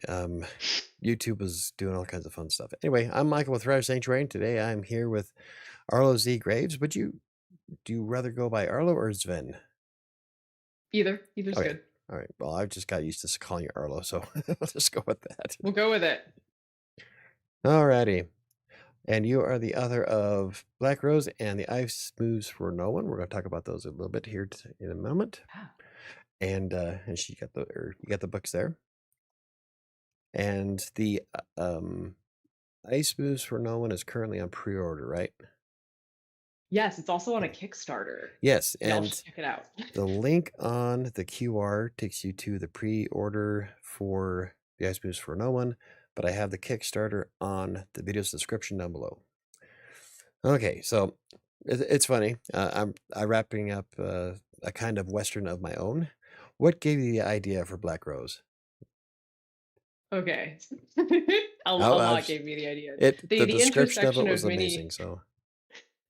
Um, YouTube was doing all kinds of fun stuff. Anyway, I'm Michael with WriterSanctuary, and today I'm here with Arlo Z Graves. Do you rather go by Arlo or Sven? Either's Okay. good. All right. Well, I've just got used to calling you Arlo, so let's just go with that. We'll go with it. Alrighty. And you are the author of Black Rose and The Ice Moves for No One. We're going to talk about those a little bit here in a moment. Ah. And you got the books there. And the Ice Moves for No One is currently on pre-order, right? Yes, it's also on a Kickstarter. Yes, Y'all and should check it out. the link on the QR takes you to the pre-order for the Ice Moves for No One, but I have the Kickstarter on the video's description down below. Okay, so it's funny. I'm wrapping up a kind of Western of my own. What gave you the idea for Black Rose? Okay. A Oh, lot gave me the idea. the The description of it intersection was of amazing. So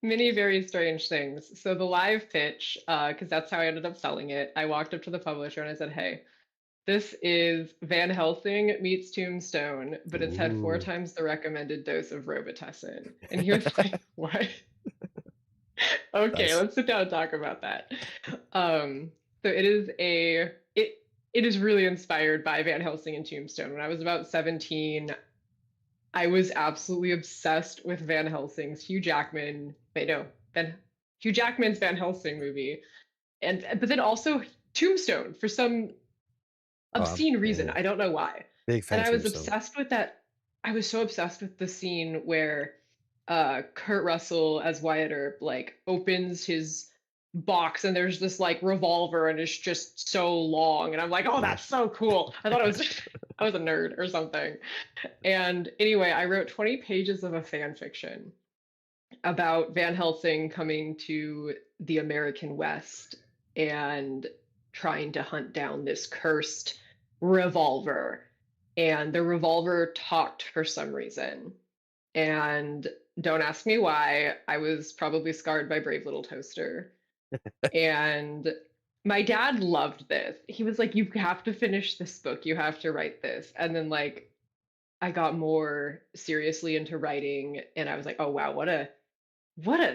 many very strange things. So the live pitch, because that's how I ended up selling it, I walked up to the publisher and I said, "Hey, this is Van Helsing meets Tombstone, but it's had 4 ooh, times the recommended dose of Robitussin." And he was like, "What?" Okay, nice. let's sit down and talk about that. So it is really inspired by Van Helsing and Tombstone. When I was about 17, I was absolutely obsessed with Van Helsing's Hugh Jackman. Wait, no, Hugh Jackman's Van Helsing movie, and but then also Tombstone for some obscene reason. Yeah, I don't know why. big And fan I was Tombstone. obsessed with that. I was so obsessed with the scene where Kurt Russell as Wyatt Earp like opens his box and there's this like revolver and it's just so long and I'm like, oh, Yeah. that's so cool. I thought I was I was a nerd or something. And anyway, I wrote 20 pages of a fan fiction about Van Helsing coming to the American West and trying to hunt down this cursed revolver. And the revolver talked for some reason. And don't ask me why. I was probably scarred by Brave Little Toaster. And my dad loved this. He was like, "You have to finish this book. You have to write this." And then, like, I got more seriously into writing, and I was like, "Oh, wow, what a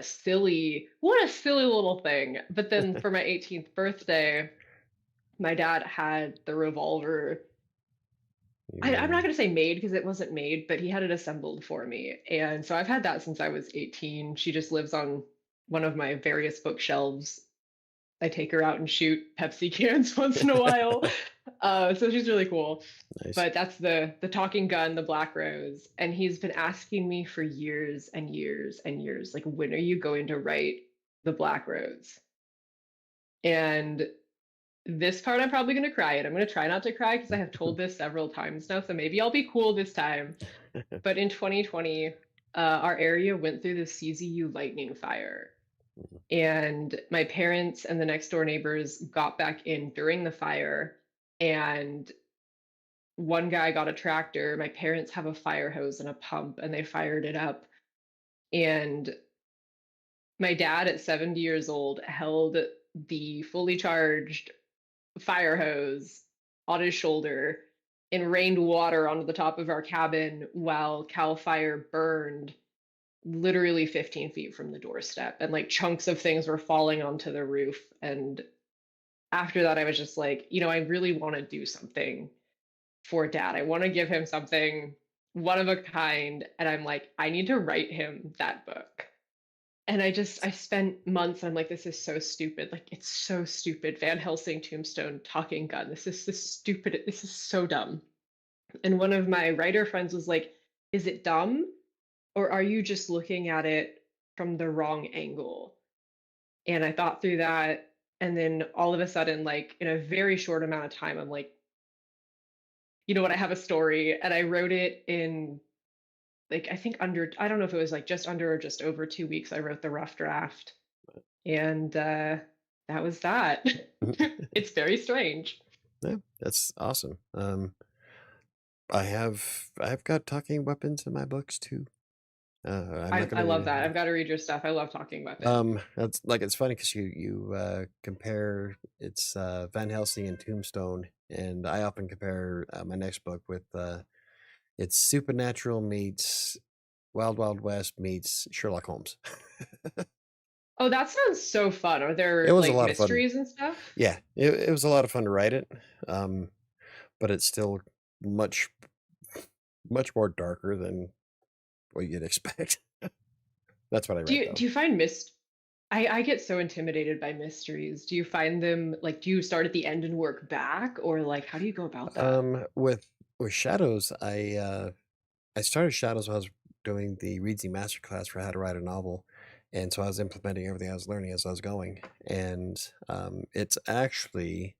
silly little thing." But then for my 18th birthday, my dad had the revolver. I'm not Mm, going to say made because it wasn't made, but he had it assembled for me. And so I've had that since I was 18. She just lives on one of my various bookshelves. I take her out and shoot Pepsi cans once in a while. So she's really cool. nice. But that's the talking gun, the Black Rose. And he's been asking me for years and years and years, like, when are you going to write the Black Rose? And this part I'm probably going to cry at. I'm going to try not to cry because I have told this several times now. So maybe I'll be cool this time. But in 2020, our area went through the CZU lightning fire. And my parents and the next door neighbors got back in during the fire. And one guy got a tractor. My parents have a fire hose and a pump, and they fired it up. And my dad, at 70 years old, held the fully charged fire hose on his shoulder and rained water onto the top of our cabin while Cal Fire burned literally 15 feet from the doorstep. And like chunks of things were falling onto the roof. And after that, I was just like, I really want to do something for dad. I want to give him something one of a kind. And I'm like, I need to write him that book. And I spent months, I'm like, this is so stupid. Like, it's so stupid. Van Helsing, Tombstone, Talking Gun. This stupid. This is so dumb. And one of my writer friends was like, is it dumb? Or are you just looking at it from the wrong angle? And I thought through that. And then all of a sudden, like, in a very short amount of time, I'm like, you know what? I have a story. And I wrote it in, like, I think I don't know if it was like just under or just over 2 weeks. I wrote the rough draft. And that was that. It's very strange. Yeah, that's awesome. I've got talking weapons in my books too. I'm not I gonna love be. that. I've got to read your stuff. I love talking weapons. That's like it's funny because you compare it's Van Helsing and Tombstone and I often compare my next book with it's Supernatural meets Wild Wild West meets Sherlock Holmes. Oh, that sounds so fun. Are It there was a like lot of fun. mysteries and stuff? Yeah, it was a lot of fun to write it, um, but it's still much much more darker than what you'd expect. That's what I Do read you though. do you find I get so intimidated by mysteries. Do you find them like do you start at the end and work back, or like how do you go about that? With Shadows, I started Shadows when I was doing the Readsy Masterclass for how to write a novel, and so I was implementing everything I was learning as I was going, and it's actually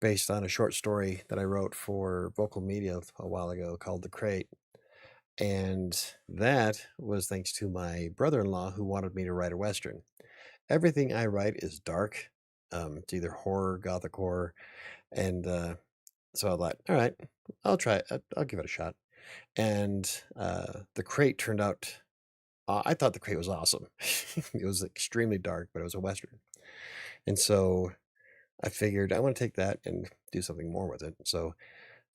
based on a short story that I wrote for Vocal Media a while ago called The Crate, and that was thanks to my brother-in-law who wanted me to write a Western. Everything I write is dark. It's either horror, gothic horror, and so I thought, all right, I'll try it. I'll give it a shot. And the crate turned out. I thought the crate was awesome. It was extremely dark, but it was a western, and so I figured I want to take that and do something more with it. So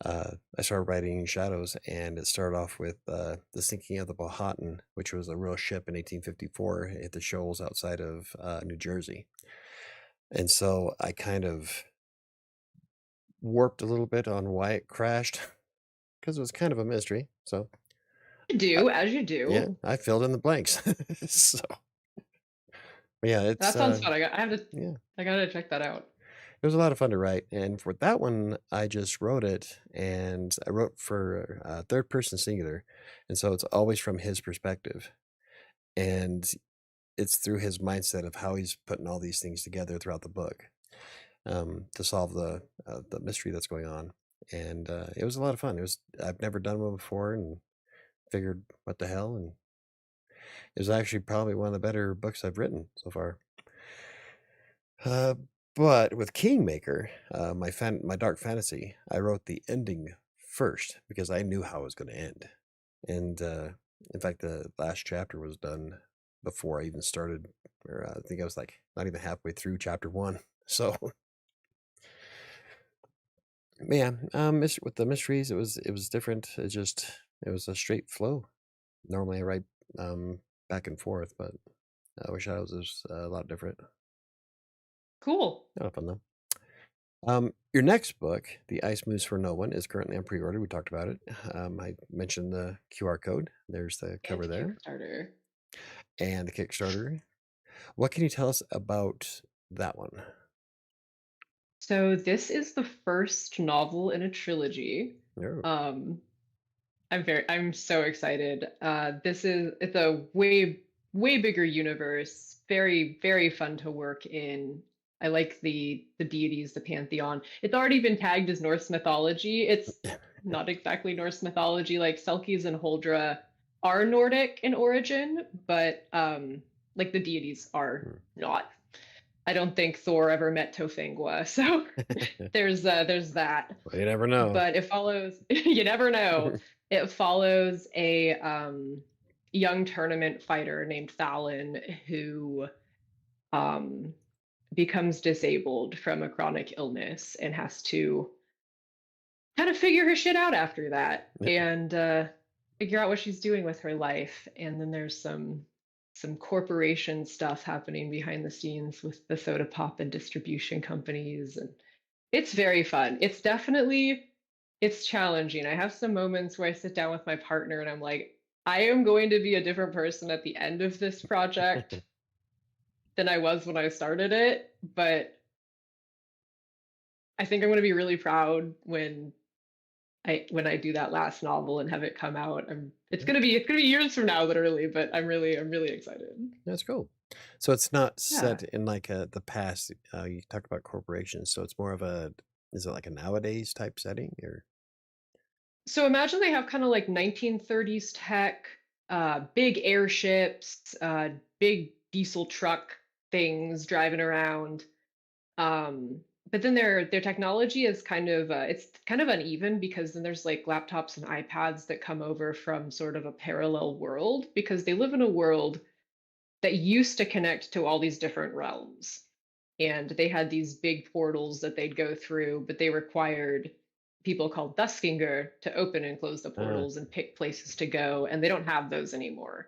I started writing Shadows, and it started off with the sinking of the Powhatan, which was a real ship in 1854 at the shoals outside of New Jersey. And so I kind of warped a little bit on why it crashed because it was kind of a mystery. So You I, do, as you yeah, do. I filled in the blanks. So yeah, That sounds fun. I have to yeah, I gotta check that out. it was a lot of fun to write. And for that one, I just wrote it, and I wrote for third person singular, and so it's always from his perspective, and it's through his mindset of how he's putting all these things together throughout the book to solve the mystery that's going on. And it was a lot of fun. It was I've never done one before, and figured what the hell, and it was actually probably one of the better books I've written so far. Uh, but with Kingmaker, my dark fantasy, I wrote the ending first because I knew how it was going to end, and in fact, the last chapter was done before I even started, or I think I was like not even halfway through chapter one. So yeah, with the mysteries, it was different. It was a straight flow. Normally, I write back and forth, but Wish I was a lot different. Cool. A lot of fun though. Your next book, The Ice Moves for No One, is currently on pre-order. We talked about it. I mentioned the QR code. There's the And cover there, Kickstarter. and the Kickstarter. What can you tell us about that one? So this is the first novel in a trilogy. Oh, Um, I'm so excited. It's a way bigger universe. Very fun to work in. I like the deities, the pantheon. It's already been tagged as Norse mythology. It's not exactly Norse mythology. Like Selkies and Holdra are Nordic in origin, but like the deities are hmm. not. I don't think Thor ever met Tofangwa, so there's that. Well, you never know. But it follows. You never know. It follows a young tournament fighter named Fallon who um, becomes disabled from a chronic illness and has to kind of figure her shit out after that and figure out what she's doing with her life. And then there's some corporation stuff happening behind the scenes with the soda pop and distribution companies, and it's very fun. It's challenging. I have some moments where I sit down with my partner and I'm like, I am going to be a different person at the end of this project than I was when I started it, but I think I'm going to be really proud when I do that last novel and have it come out. It's gonna be years from now, literally, but I'm really excited. That's cool. So it's not Yeah. set in like the past. You talk about corporations, so it's more of a. Is it like a nowadays type setting, or? So imagine they have kind of like 1930s tech, big airships, big diesel truck things driving around. But then their technology is kind of it's kind of uneven because then there's like laptops and iPads that come over from sort of a parallel world because they live in a world that used to connect to all these different realms. and they had these big portals that they'd go through, but they required people called Duskinger to open and close the Uh, portals and pick places to go, and they don't have those anymore.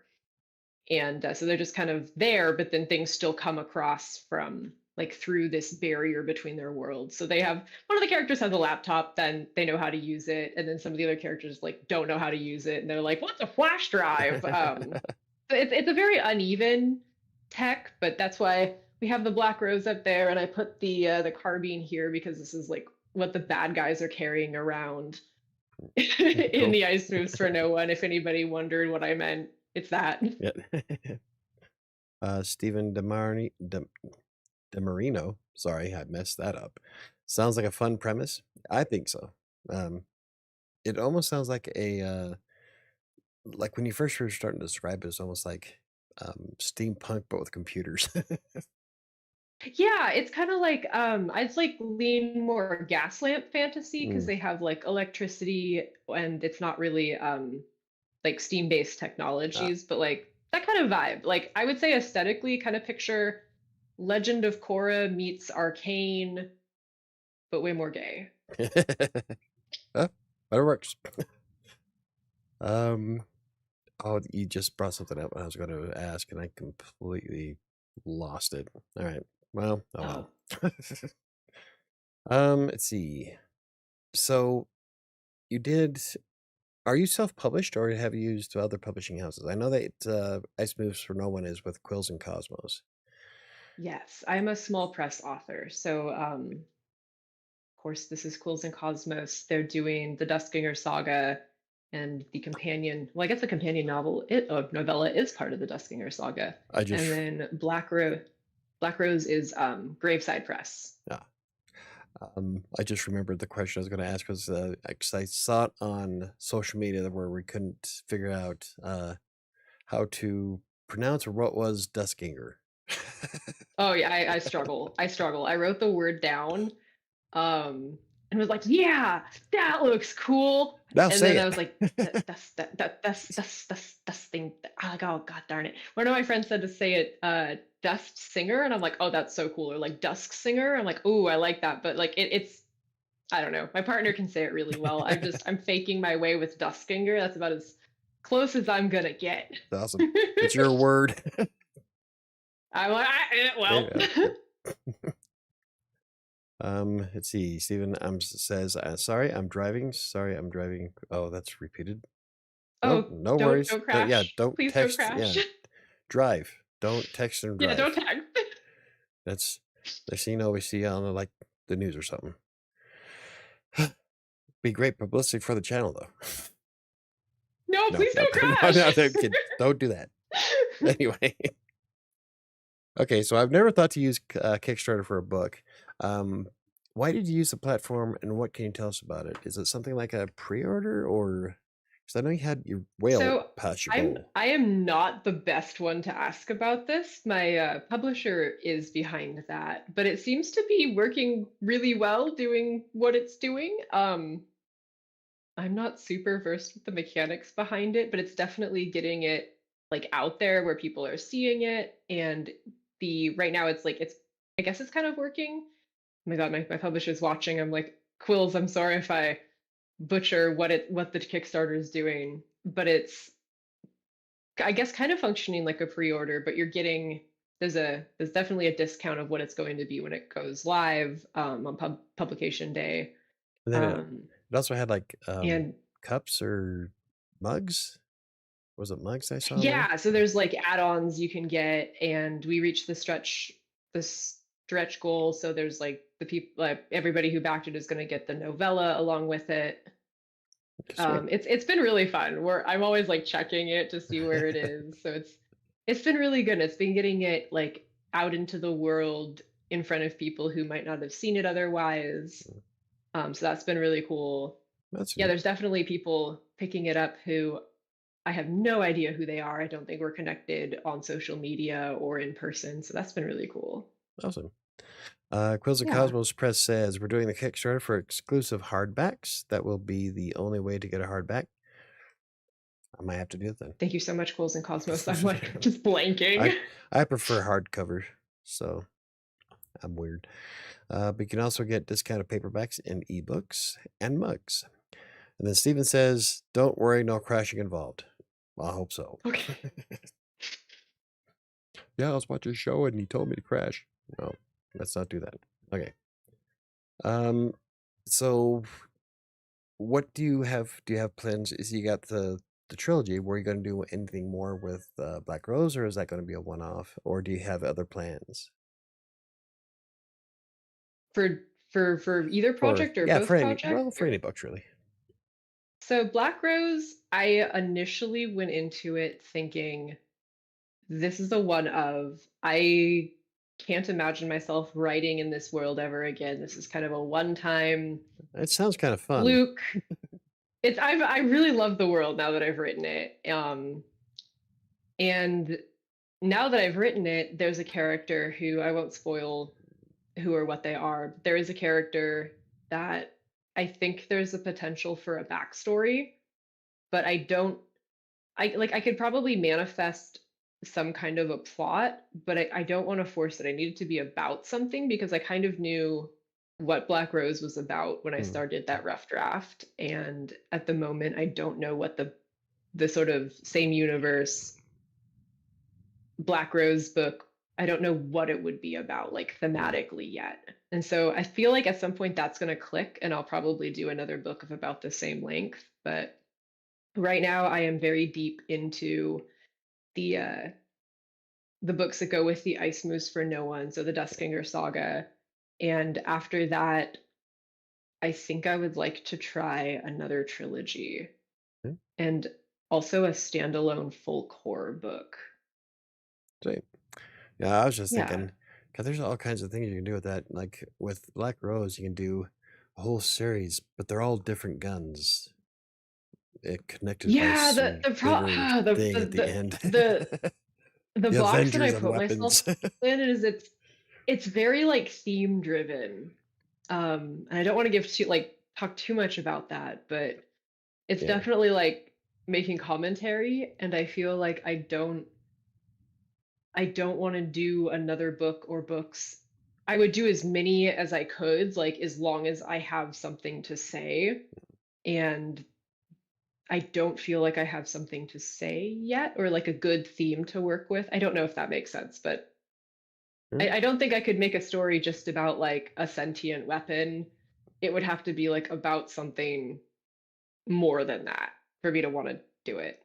And so they're just kind of there, but then things still come across from like through this barrier between their worlds. So they have one of the characters has a laptop, then they know how to use it, and then some of the other characters like don't know how to use it, and they're like, "What's a flash drive?" So it's a very uneven tech, but that's why we have the Black Rose up there, and I put the carbine here because this is like what the bad guys are carrying around in cool. the Ice Moves for No One. If anybody wondered what I meant, it's that. Yeah. Stephen DeMarino. Sorry, I messed that up. Sounds like a fun premise. I think so. Um, it almost sounds like when you first were starting to describe it, it's almost like steampunk, but with computers. Yeah, it's kind of like I'd like lean more gas lamp fantasy because Mm, they have like electricity and it's not really like steam-based ah. technologies, but like that kind of vibe. Like I would say aesthetically, kind of picture Legend of Korra meets Arcane, but way more gay. Huh, but it works. Um, oh, you just brought something up I was going to ask, and I completely lost it. All right. Well, oh Oh, well. Let's see. So you did. Are you self-published, or have you used other publishing houses? I know that Ice Moves for No One is with Quills and Cosmos. yes, I'm a small press author. So of course, this is Quills and Cosmos. They're doing the Duskinger saga and the companion. Well, I guess the companion novella is part of the Duskinger saga. I just, And then Black Rose is Graveside Press. yeah. I just remembered the question I was going to ask was 'cause I saw it on social media where we couldn't figure out how to pronounce or what was Duskinger. Oh yeah, I struggle. I struggle. I wrote the word down and was like, yeah, that looks cool. Now And say then I it. was like, that's thing. I'm like, oh god darn it. One of my friends said to say it Dust Singer, and I'm like, oh, that's so cool. Or like Dusk Singer. I'm like, oh, I like that. But like it's I don't know. My partner can say it really well. I'm faking my way with Duskinger. That's about as close as I'm gonna get. Awesome. It's your word. I'm like, There you well. go. Yep. Let's see. Stephen says, "Sorry, I'm driving. Sorry, I'm driving." Oh, that's repeated. Oh, Oh, no worries. don't Yeah, crash. don't Please don't text. Yeah, crash. drive. Don't text and Yeah, don't drive. tag. That's the scene I always see on like the news or something. Be great publicity for the channel, though. No, No, please no, don't no, no, crash. don't do that. Anyway, okay. So I've never thought to use Kickstarter for a book. Um, why did you use the platform, and what can you tell us about it? Is it something like a pre-order, or because I know you had your whale So past your I'm goal? I am not the best one to ask about this. My publisher is behind that, but it seems to be working really well, doing what it's doing. I'm not super versed with the mechanics behind it, but it's definitely getting it like out there where people are seeing it. And the right now it's like it's I guess it's kind of working. Oh my god, my publisher's watching. I'm like, Quills, I'm sorry if I butcher what the Kickstarter is doing, but it's I guess kind of functioning like a pre-order, but you're getting there's definitely a discount of what it's going to be when it goes live on publication day. And then Um, it also had like and cups or mugs. Was it mugs I saw on there? yeah, so there's like add-ons you can get, and we reached the stretch goal. So there's like the people like everybody who backed it is going to get the novella along with it. Sweet. It's been really fun. I'm always like checking it to see where it is. So it's been really good. It's been getting it like out into the world in front of people who might not have seen it otherwise. So that's been really cool. That's Yeah, neat. there's definitely people picking it up who I have no idea who they are. I don't think we're connected on social media or in person. So that's been really cool. Awesome. Quills and Yeah. Cosmos Press says we're doing the Kickstarter for exclusive hardbacks. That will be the only way to get a hardback. I might have to do it then. Thank you so much, Quills and Cosmos. I'm like just blanking. I I prefer hardcover, so I'm weird. But you can also get discounted paperbacks and ebooks and mugs. And then Steven says, "Don't worry, no crashing involved." Well, I hope so. Okay. Yeah, I was watching a show and he told me to crash. No, let's not do that. Okay. Um, so what do you have? Do you have plans? Is you got the trilogy? Were you going to do anything more with Black Rose, or is that going to be a one-off, or do you have other plans For either for? project or Yeah, for both any projects? for any books really. So Black Rose, I initially went into it thinking this is a one of. I can't imagine myself writing in this world ever again. This is kind of a one-time It sounds kind of fun. fluke. I really love the world now that I've written it. And now that I've written it, there's a character who I won't spoil who or what they are. But there is a character that I think there's a potential for a backstory, but I don't. I could probably manifest some kind of a plot, but I don't want to force it. I need it to be about something because I kind of knew what Black Rose was about when I Hmm. started that rough draft. And at the moment, I don't know what the sort of same universe Black Rose book, I don't know what it would be about, like thematically yet. And so I feel like at some point that's going to click, and I'll probably do another book of about the same length. But right now, I am very deep into the uh, the books that go with the Ice Moose for No One, so the Duskinger saga. And after that, I think I would like to try another trilogy Okay. and also a standalone folk horror book. Sweet. Yeah, I was just Yeah. thinking, because there's all kinds of things you can do with that. Like with Black Rose, you can do a whole series, but they're all different guns, connected by Yeah, some the pro bigger thing at the end. the the The box that I Avengers and put myself weapons. in is it's very like theme driven. And I don't want to give too like talk too much about that, but it's Yeah. definitely like making commentary, and I feel like I don't want to do another book or books. I would do as many as I could, like as long as I have something to say. And I don't feel like I have something to say yet or like a good theme to work with. I don't know if that makes sense, but Hmm? I don't think I could make a story just about like a sentient weapon. It would have to be like about something more than that for me to want to do it.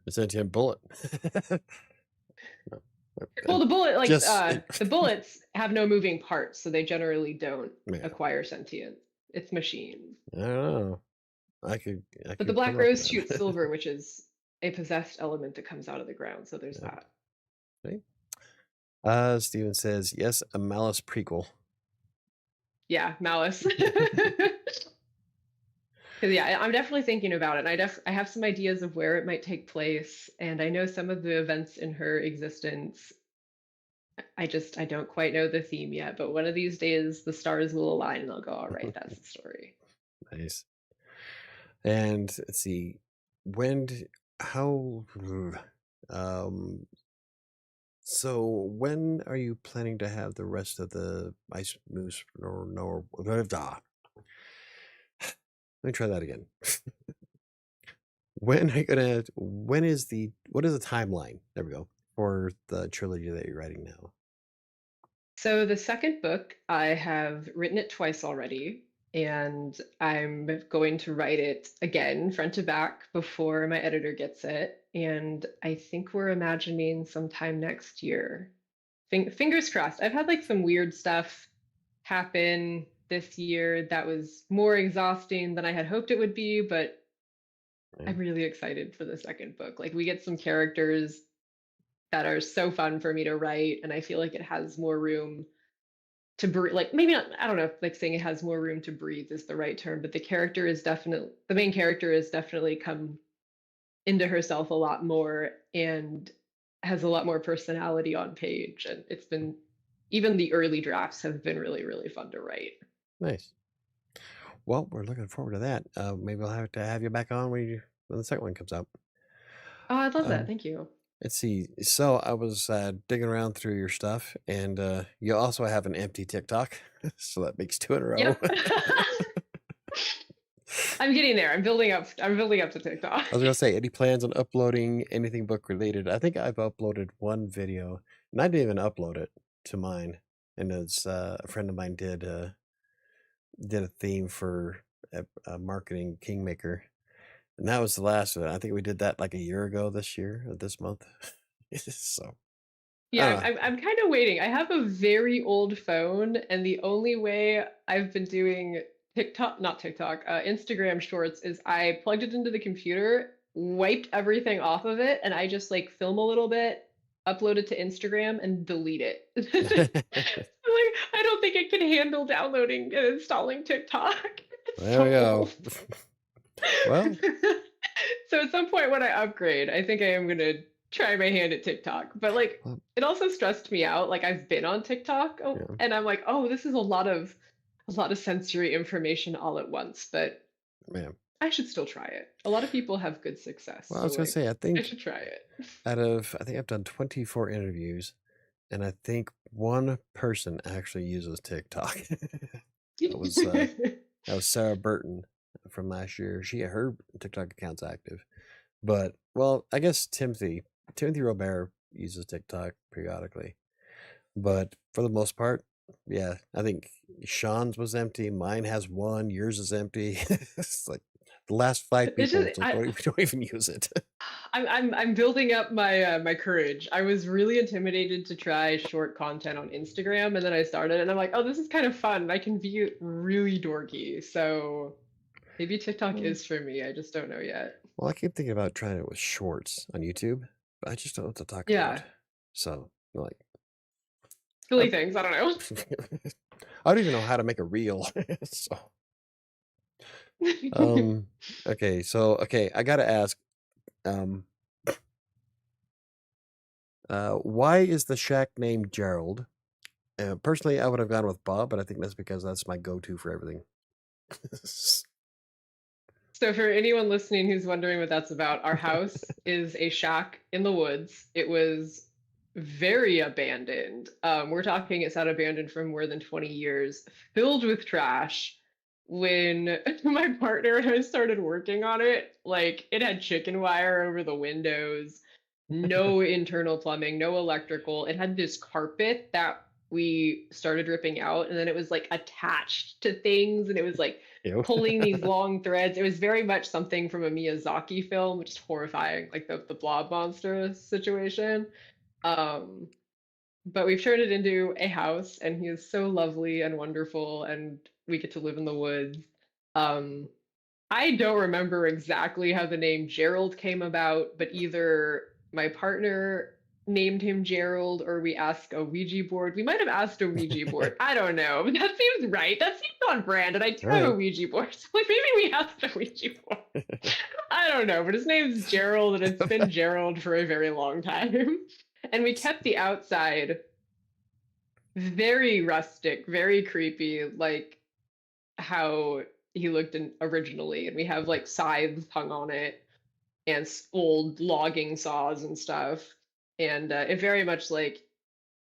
A sentient bullet. No, Well, the bullet, like just the bullets have no moving parts, so they generally don't yeah. acquire sentience. It's machines. I don't know. I But the could come black up with rose shoots that. silver, which is a possessed element that comes out of the ground. So there's Yeah. that. See? Steven says, yes, a Malice prequel. Yeah, malice. Because yeah, I'm definitely thinking about it. I have some ideas of where it might take place, and I know some of the events in her existence. I don't quite know the theme yet, but one of these days the stars will align and they'll go, all right, that's the story. Nice. And let's see, when, how, um, so when are you planning to have the rest of the ice moose or no? Let me try that again. When are you gonna? When is the? What is the timeline? There we go for the trilogy that you're writing now. So the second book, I have written it twice already, and I'm going to write it again, front to back, before my editor gets it. And I think we're imagining sometime next year. Fingers crossed. I've had like some weird stuff happen this year that was more exhausting than I had hoped it would be, but Right? I'm really excited for the second book. Like we get some characters that are so fun for me to write, and I feel like it has more room to breathe. Like maybe not, I don't know if like saying it has more room to breathe is the right term, but the main character has definitely come into herself a lot more and has a lot more personality on page. And it's been, even the early drafts have been really, really fun to write. Nice. Well, we're looking forward to that. Maybe I'll have to have you back on when the second one comes out. Oh, I'd love that. Um, Thank you. let's see. So I was digging around through your stuff, and you also have an empty TikTok, so that makes two in a row. Yep. I'm getting there. I'm building up to TikTok. I was gonna say, any plans on uploading anything book related? I think I've uploaded one video, and I didn't even upload it to mine. And it's a friend of mine did a theme for a marketing kingmaker, and that was the last of it. I think we did that like a year ago this year or this month. So I don't Yeah, know. I'm kind of waiting. I have a very old phone, and the only way I've been doing TikTok, not TikTok, Instagram Shorts is I plugged it into the computer, wiped everything off of it, and I just like film a little bit, upload it to Instagram, and delete it. Like, I don't think it can handle downloading and installing TikTok. It's There we so go. old. Well, So at some point when I upgrade, I think I am gonna try my hand at TikTok. But like well, it also stressed me out. Like I've been on TikTok yeah, and I'm like, oh, this is a lot of sensory information all at once, but man. I should still try it. A lot of people have good success, Well, I so was gonna like say, I I think should try it. I think I've done 24 interviews, and I think one person actually uses TikTok. That was uh, that was Sarah Burton from last year. Her TikTok account's active, but well, I guess Timothy Robert uses TikTok periodically, but for the most part, yeah, I think Sean's was empty. Mine has one. Yours is empty. It's like the last five It's people just just don't even use it. I'm building up my courage. I was really intimidated to try short content on Instagram, and then I started, and I'm like, oh, this is kind of fun. I can be really dorky, so maybe TikTok Well, is for me. I just don't know yet. well, I keep thinking about trying it with shorts on YouTube, but I just don't know what to talk about. Yeah, So, like, silly I'm, things. I don't know. I don't even know how to make a reel. So, um, okay, I gotta ask, um, why is the shack named Gerald? Personally, I would have gone with Bob, but I think that's because that's my go-to for everything. So for anyone listening who's wondering what that's about, our house is a shack in the woods. It was very abandoned. We're talking it's not abandoned for more than 20 years, filled with trash. When my partner and I started working on it, like it had chicken wire over the windows, no internal plumbing, no electrical. It had this carpet that we started ripping out, and then it was like attached to things, and it was like Ew. pulling these long threads. It was very much something from a Miyazaki film, which is horrifying, like the blob monster situation. Um, but we've turned it into a house, and he is so lovely and wonderful, and we get to live in the woods. Um, I don't remember exactly how the name Gerald came about, but either my partner named him Gerald or we asked a Ouija board. We might have asked a Ouija board. I don't know. But that seems right. That seems on brand. And I do All have a right. Ouija board. So like maybe we asked a Ouija board. I don't know. But his name's Gerald and it's been Gerald for a very long time. And we kept the outside very rustic, very creepy, like how he looked in originally. And we have like scythes hung on it and old logging saws and stuff. And it very much like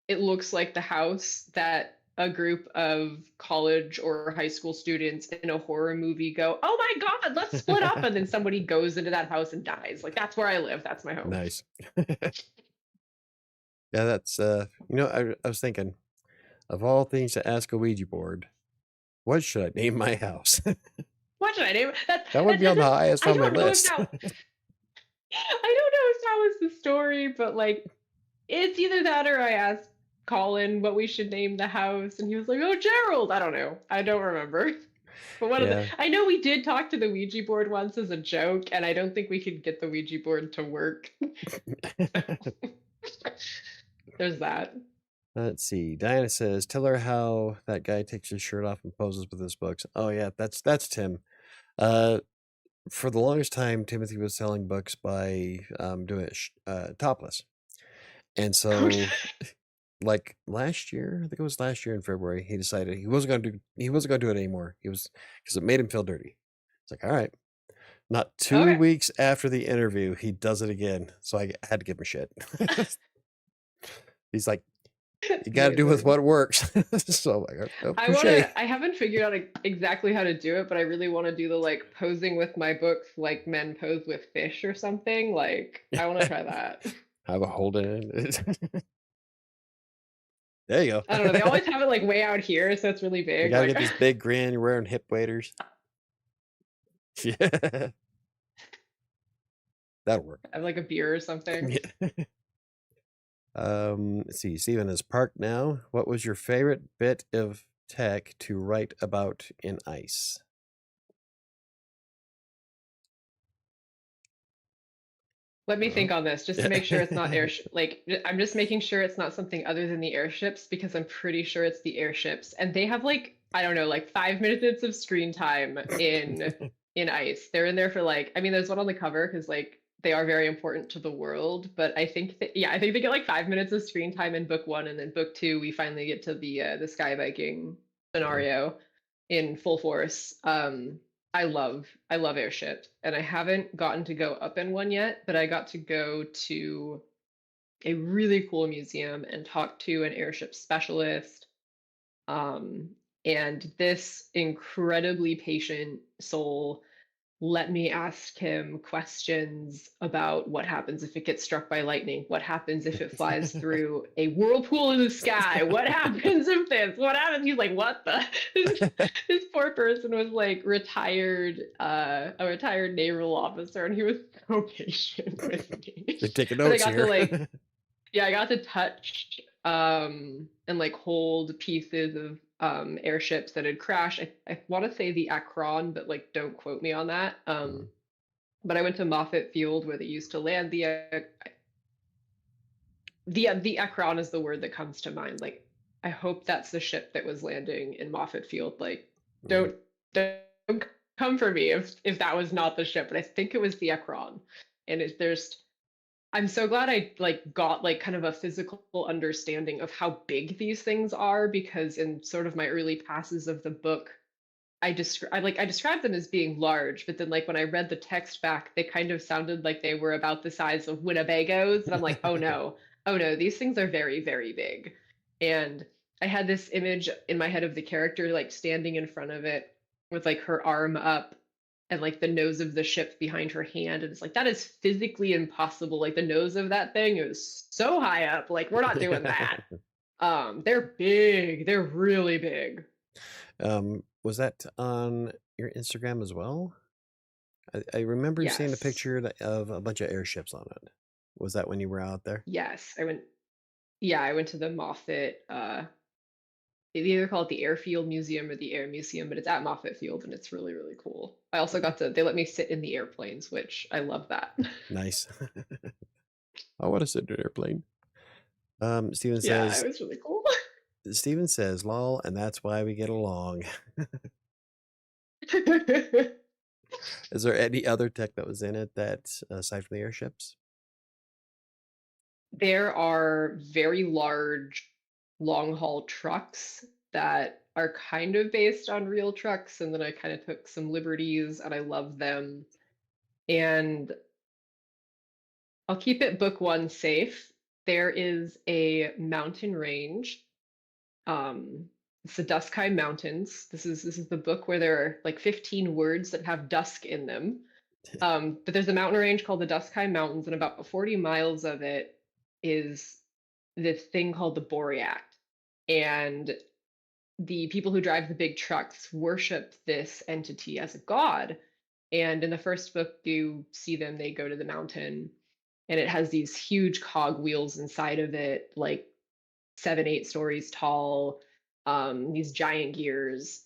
it looks like the house that a group of college or high school students in a horror movie go, "Oh my God, let's split up," and then somebody goes into that house and dies. Like that's where I live. That's my home. Nice. Yeah, that's I was thinking of all things to ask a Ouija board, what should I name my house? What should I name it? That would be on the highest I on my don't know if list. that. I don't know if that was the story, but like it's either that or I asked Colin what we should name the house, and he was like, "Oh, Gerald." I don't know. I don't remember. But one of the Yeah. I know we did talk to the Ouija board once as a joke, and I don't think we could get the Ouija board to work. There's that. Let's see. Diana says, "Tell her how that guy takes his shirt off and poses with his books." Oh yeah, that's Tim. Uh, for the longest time, Timothy was selling books by doing it topless, and Okay. so like last year, I think it was last year in February, he decided he wasn't going to do it anymore. He was because it made him feel dirty. It's like, all right. Not 2 Okay. weeks after the interview, he does it again, so I had to give him shit. He's like, "You gotta do with Amazing. what works." So I'm like, "Oh, I touche." wanna I haven't figured out exactly how to do it, but I really wanna do the, like, posing with my books like men pose with fish or something, like, I wanna try that. Have a hold in it. There you I don't know, they go. always have it, like, way out here, so it's really You big, gotta like get this big grin, you're wearing hip waders. Yeah, that'll work. have, like, a beer or something. Yeah. Let's see, Steven is parked now. What was your favorite bit of tech to write about in ice? Let me Uh-huh. think on this just to make sure it's not like, I'm just making sure it's not something other than the airships because I'm pretty sure it's the airships, and they have, like, I don't know, like, 5 minutes of screen time in Ice. They're in there for, like, I mean, there's one on the cover because, like, they are very important to the world, but I think that, yeah, I think they get, like, 5 minutes of screen time in book 1, and then book 2, we finally get to the Sky Viking Yeah. scenario in full force. I love airships, and I haven't gotten to go up in one yet, but I got to go to a really cool museum and talk to an airship specialist. Um, and this incredibly patient soul let me ask him questions about what happens if it gets struck by lightning, what happens if it flies through a whirlpool in the sky, what happens if this, what happens, he's like, what the this poor person was like a retired naval officer, and he was so patient with me. They're taking But I notes got to here. like, yeah, I got to touch and like hold pieces of airships that had crashed. I want to say the Akron, but like don't quote me on that. Mm, But I went to Moffett Field where they used to land the Akron is the word that comes to mind. Like, I hope that's the ship that was landing in Moffett Field. Like, yeah. don't come for me if that was not the ship, but I think it was the Akron. And there's I'm so glad I like got like kind of a physical understanding of how big these things are, because in sort of my early passes of the book, I described them as being large, but then like when I read the text back, they kind of sounded like they were about the size of Winnebagos, and I'm like, oh no, these things are very very big. And I had this image in my head of the character like standing in front of it with like her arm up and like the nose of the ship behind her hand, and it's like that is physically impossible. Like the nose of that thing is so high up, like we're not doing that. They're big, they're really big. Was that on your Instagram as well? I remember seeing a Yes. picture of a bunch of airships on it. Was that when you were out there? Yes, I went to the Moffett, they either call it the Airfield Museum or the Air Museum, but it's at Moffett Field and it's really, really cool. I also got to they let me sit in the airplanes, which I love that. Nice. I want to sit in an airplane. Steven Yeah, says, it was really cool. lol, and that's why we get along. Is there any other tech that was in it that, aside from the airships? There are very large long haul trucks that are kind of based on real trucks, and then I kind of took some liberties and I love them. And I'll keep it book 1 safe. There is a mountain range. It's the Duskhime Mountains. This is the book where there are like 15 words that have dusk in them. But there's a mountain range called the Duskhime Mountains, and about 40 miles of it is this thing called the Boreac. And the people who drive the big trucks worship this entity as a god. And in the first book, you see them, they go to the mountain, and it has these huge cog wheels inside of it, like 7, 8 stories tall, these giant gears.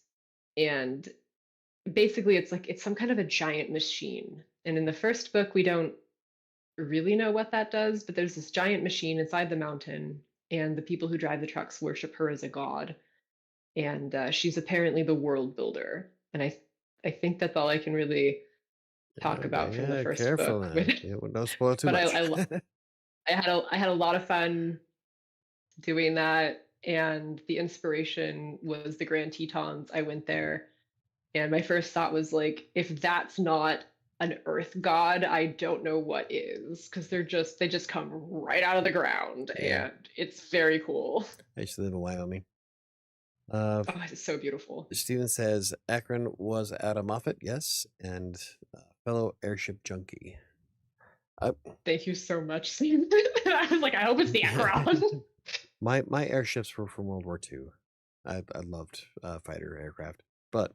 And basically, it's like it's some kind of a giant machine. And in the first book, we don't really know what that does, but there's this giant machine inside the mountain, and the people who drive the trucks worship her as a god. And she's apparently the world builder. And I think that's all I can really talk Okay, about from the yeah, first careful book. now. With Yeah, well, don't spoil too but much. I had a lot of fun doing that, and the inspiration was the Grand Tetons. I went there, and my first thought was like, if that's not an earth god, I don't know what is, because they just come right out of the ground, Yeah, and it's very cool. I used to live in Wyoming. Uh, Oh, it's so beautiful. Steven says Akron was out of Moffett, yes, and fellow airship junkie. I, Thank you so much, Sam. I was like, I hope it's the Acheron. my airships were from World War II. I loved fighter aircraft, but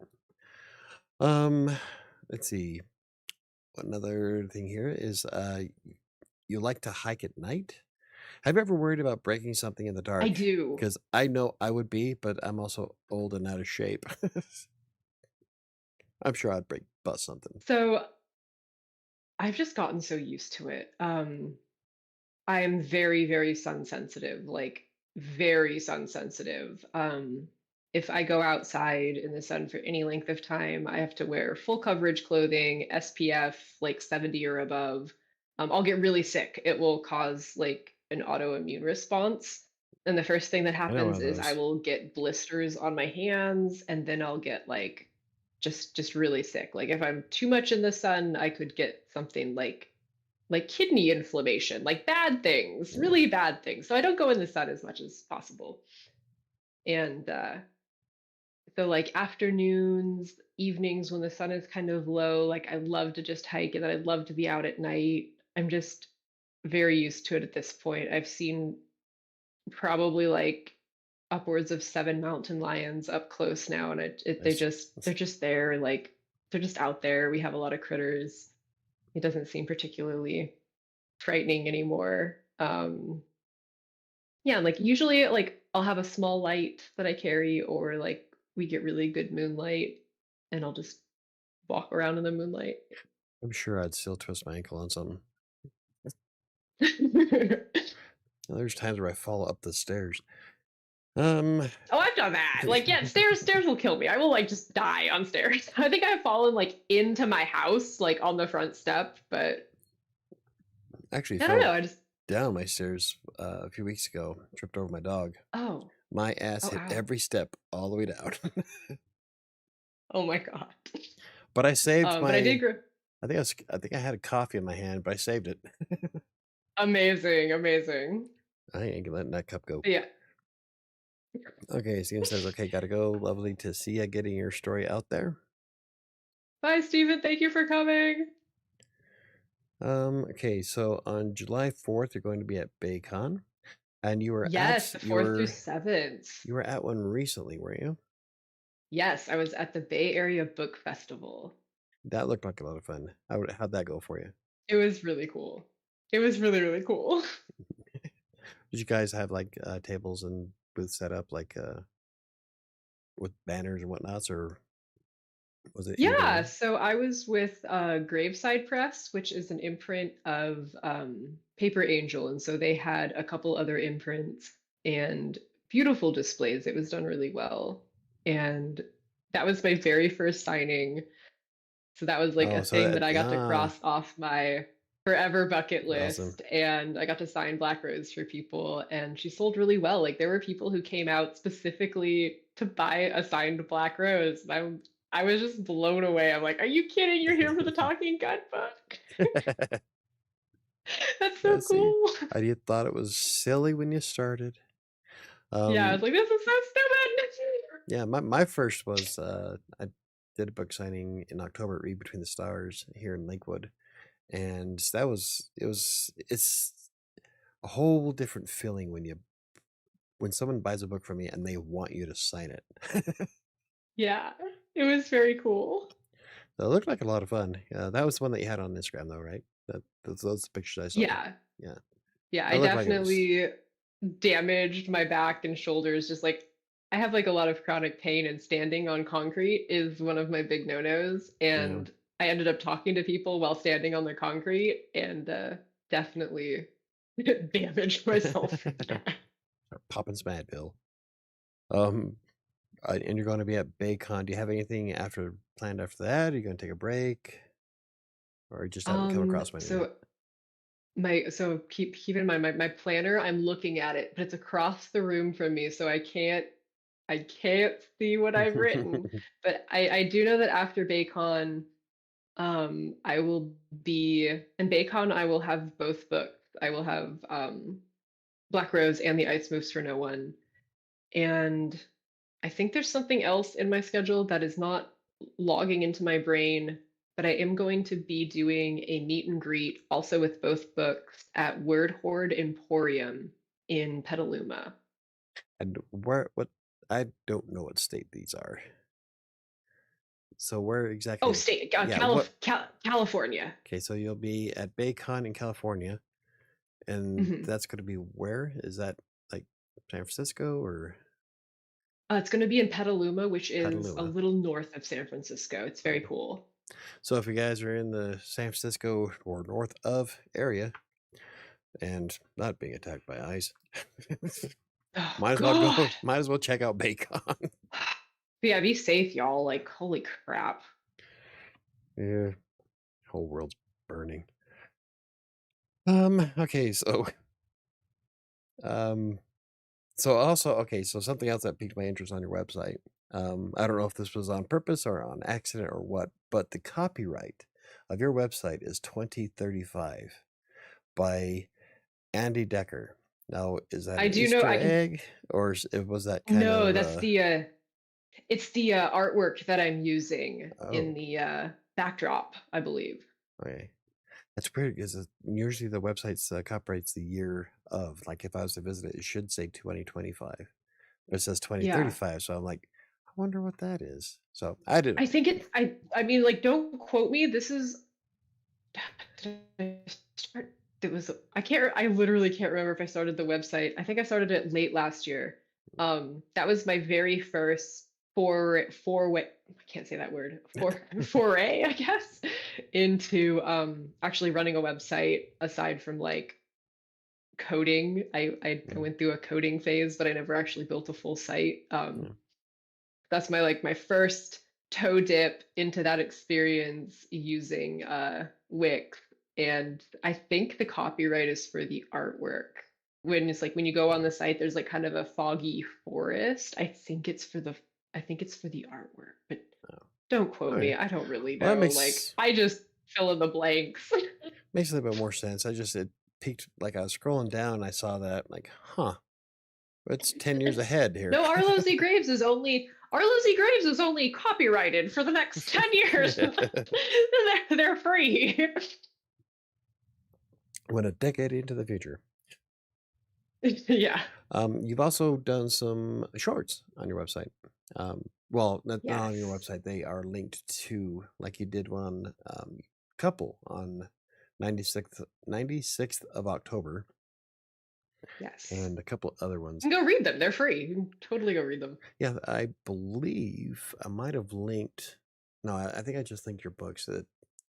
um, let's see. Another thing here is you like to hike at night? Have you ever worried about breaking something in the I dark? do. Because I know I would be, but I'm also old and out of shape. I'm sure I'd bust something. So I've just gotten so used to it. I am very, very sun sensitive, like very sun sensitive. If I go outside in the sun for any length of time, I have to wear full coverage clothing, SPF like 70 or above. I'll get really sick. It will cause like an autoimmune response. And the first thing that I know one happens of is I those. will get blisters on my hands, and then I'll get like just really sick. Like if I'm too much in the sun, I could get something like kidney inflammation, like bad things, Yeah. really bad things. So I don't go in the sun as much as possible. And so like afternoons, evenings when the sun is kind of low, like I love to just hike and then I'd love to be out at night. I'm just very used to it at this point. I've seen probably like upwards of 7 mountain lions up close now, and Nice. they're just there, like they're just out there. We have a lot of critters. It doesn't seem particularly frightening anymore. Yeah, like usually like I'll have a small light that I carry, or like we get really good moonlight and I'll just walk around in the moonlight. I'm sure I'd still twist my ankle on something. There's times where I fall up the stairs. Um, Oh, I've done that. Like, yeah, stairs will kill me. I will like just die on stairs. I think I've fallen like into my house, like on the front step, but actually I don't know. fell I just down my stairs a few weeks ago. Tripped over my dog. oh, My ass oh hit ow. every step all the way down. Oh my God. But I saved But I did my. grow I think I had a coffee in my hand, but I saved it. amazing, amazing. I ain't letting that cup go. But yeah. Okay, Steven says, okay, gotta go. Lovely to see you getting your story out there. Bye, Stephen. Thank you for coming. Okay, so on July 4th, you're going to be at BayCon, and Yes, the 4th through 7th. you were at one recently, weren't you? Yes, I was at the Bay Area Book Festival. That looked like a lot of fun. How'd that go for you? It was really cool. It was really, really cool. Did you guys have like tables and booths set up like with banners and whatnots, or was it Yeah, individual? so I was with Graveside Press, which is an imprint of Paper Angel. And so they had a couple other imprints and beautiful displays. It was done really well. And that was my very first signing. So that was like a Oh, so thing that that I got to cross off my forever bucket awesome. list. And I got to sign Black Rose for people. And she sold really well. Like there were people who came out specifically to buy a signed Black Rose. And I was just blown away. I'm like, are you kidding? You're here for the Talking Gun book? That's so Let's see. cool. I thought it was silly when you started. Yeah, I Um, was like, this is so stupid. yeah, my first was I did a book signing in October at Read Between the Stars here in Lakewood, and it's a whole different feeling when someone buys a book from me and they want you to sign it. Yeah, it was very cool. So it looked like a lot of fun. That was the one that you had on Instagram, though, right? Those pictures I saw. Yeah, Yeah, yeah, I that looked like it was. definitely damaged my back and shoulders. Just like I have like a lot of chronic pain, and standing on concrete is one of my big no-nos. Yeah, And I ended up talking to people while standing on the concrete, and definitely damaged myself for that. popping Smadville. Um, and you're going to be at BayCon. Do you have anything planned after that? Are you going to take a break, or just haven't come across one yet? So keep in mind my planner, I'm looking at it, but it's across the room from me, so I can't see what I've written. But I do know that after BayCon, I will be in Baycon. I will have both books. I will have Black Rose and the Ice Moves for No One. And I think there's something else in my schedule that is not logging into my brain, but I am going to be doing a meet and greet also with both books at Word Horde Emporium in Petaluma. And what? I don't know what state these are. So where Oh, exactly? state, Yeah, what? California. Okay, so you'll be at Baycon in California, and Hmm. that's going to be where? Is that like San Francisco or It's going to be in Petaluma, which is a Petaluma? little north of San Francisco. It's very Okay. cool. So if you guys are in the San Francisco or north of area and not being attacked by ice, Oh, might as well God. go. Might as well check out Baycon. Yeah, be safe, y'all. Like, holy crap. Yeah, whole world's burning. Okay, um so also okay, so something else that piqued my interest on your website. I don't know if this was on purpose or on accident or what, but the copyright of your website is 2035 by Andy Decker. Now, is that I an do know Easter I can. egg or was that kind No, of that's it's the artwork that I'm using in oh, the backdrop, I believe. okay. That's weird because usually the website's copyrights the year of. Like if I was to visit it, it should say 2025. But it says Yeah. 2035, so I'm like, I wonder what that is. So I didn't I know. think I mean, like, don't quote me. This is did I start it was I literally can't remember if I started the website. I think I started it late last year. That was my very first foray, I can't say that word. Foray, I guess, into actually running a website aside from like coding. I Mm, went through a coding phase, but I never actually built a full site. yeah. That's my first toe dip into that experience using Wix. And I think the copyright is for the artwork. When it's like when you go on the site, there's like kind of a foggy forest. I think it's for the artwork, but Oh, don't quote me. okay. I don't really Well, that know. Like I just fill in the blanks. makes a little bit more sense. It peaked like I was scrolling down and I saw that like, huh, it's 10 years ahead here. No, Arlo Z Graves is only copyrighted for the next 10 years. They're free. Went a decade into the future. Yeah. You've also done some shorts on your website. Well, not on your Yes. website. They are linked to, like you did one couple on 96th of October Yes. and a couple other ones. You can go read them. They're free. You can totally go read them. Yeah, I believe I might have linked. No, I think I just linked your books. That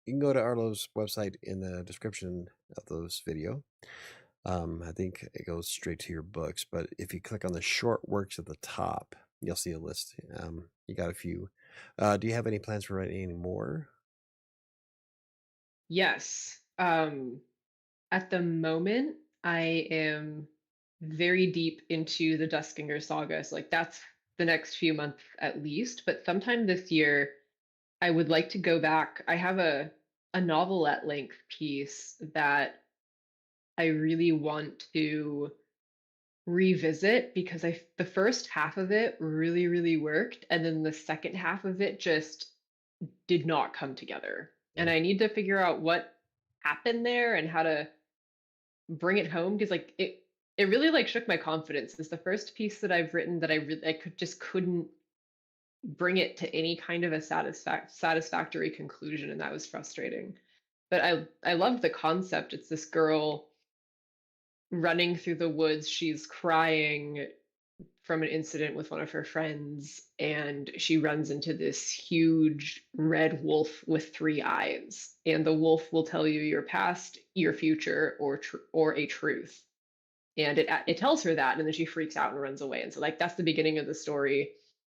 you can go to Arlo's website in the description of those video. I think it goes straight to your books, but if you click on the short works at the top, you'll see a list. You got a few. Do you have any plans for writing any more? Yes. At the moment, I am very deep into the Duskinger saga. So like that's the next few months at least. But sometime this year, I would like to go back. I have a novelette length piece that I really want to revisit because I the first half of it really worked, and then the second half of it just did not come together. And Yeah. I need to figure out what happened there and how to bring it home because like it really like shook my confidence. It's the first piece that I've written that I couldn't bring it to any kind of a satisfactory conclusion, and that was frustrating. But I love the concept. It's this girl running through the woods. She's crying from an incident with one of her friends, and she runs into this huge red wolf with three eyes. And the wolf will tell you your past, your future, or a truth. And it tells her that, and then she freaks out and runs away. And so like that's the beginning of the story.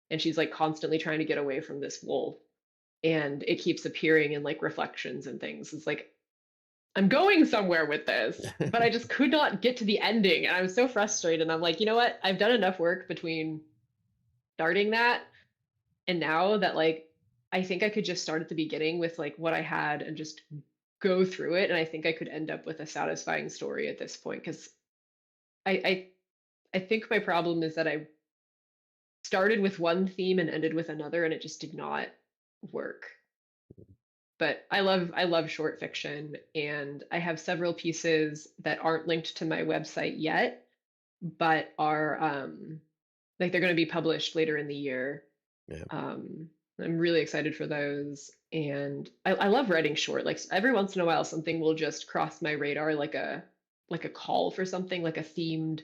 And she's like constantly trying to get away from this wolf. And it keeps appearing in like reflections and things. It's like I'm going somewhere with this, but I just could not get to the ending. And I was so frustrated. And I'm like, you know what? I've done enough work between starting that and now that like I think I could just start at the beginning with like what I had and just go through it, and I think I could end up with a satisfying story at this point because I I think my problem is that I started with one theme and ended with another, and it just did not work. But I love short fiction, and I have several pieces that aren't linked to my website yet, but are like they're going to be published later in the year. Yeah. I'm really excited for those, and I love writing short. Like every once in a while, something will just cross my radar, like a call for something, like a themed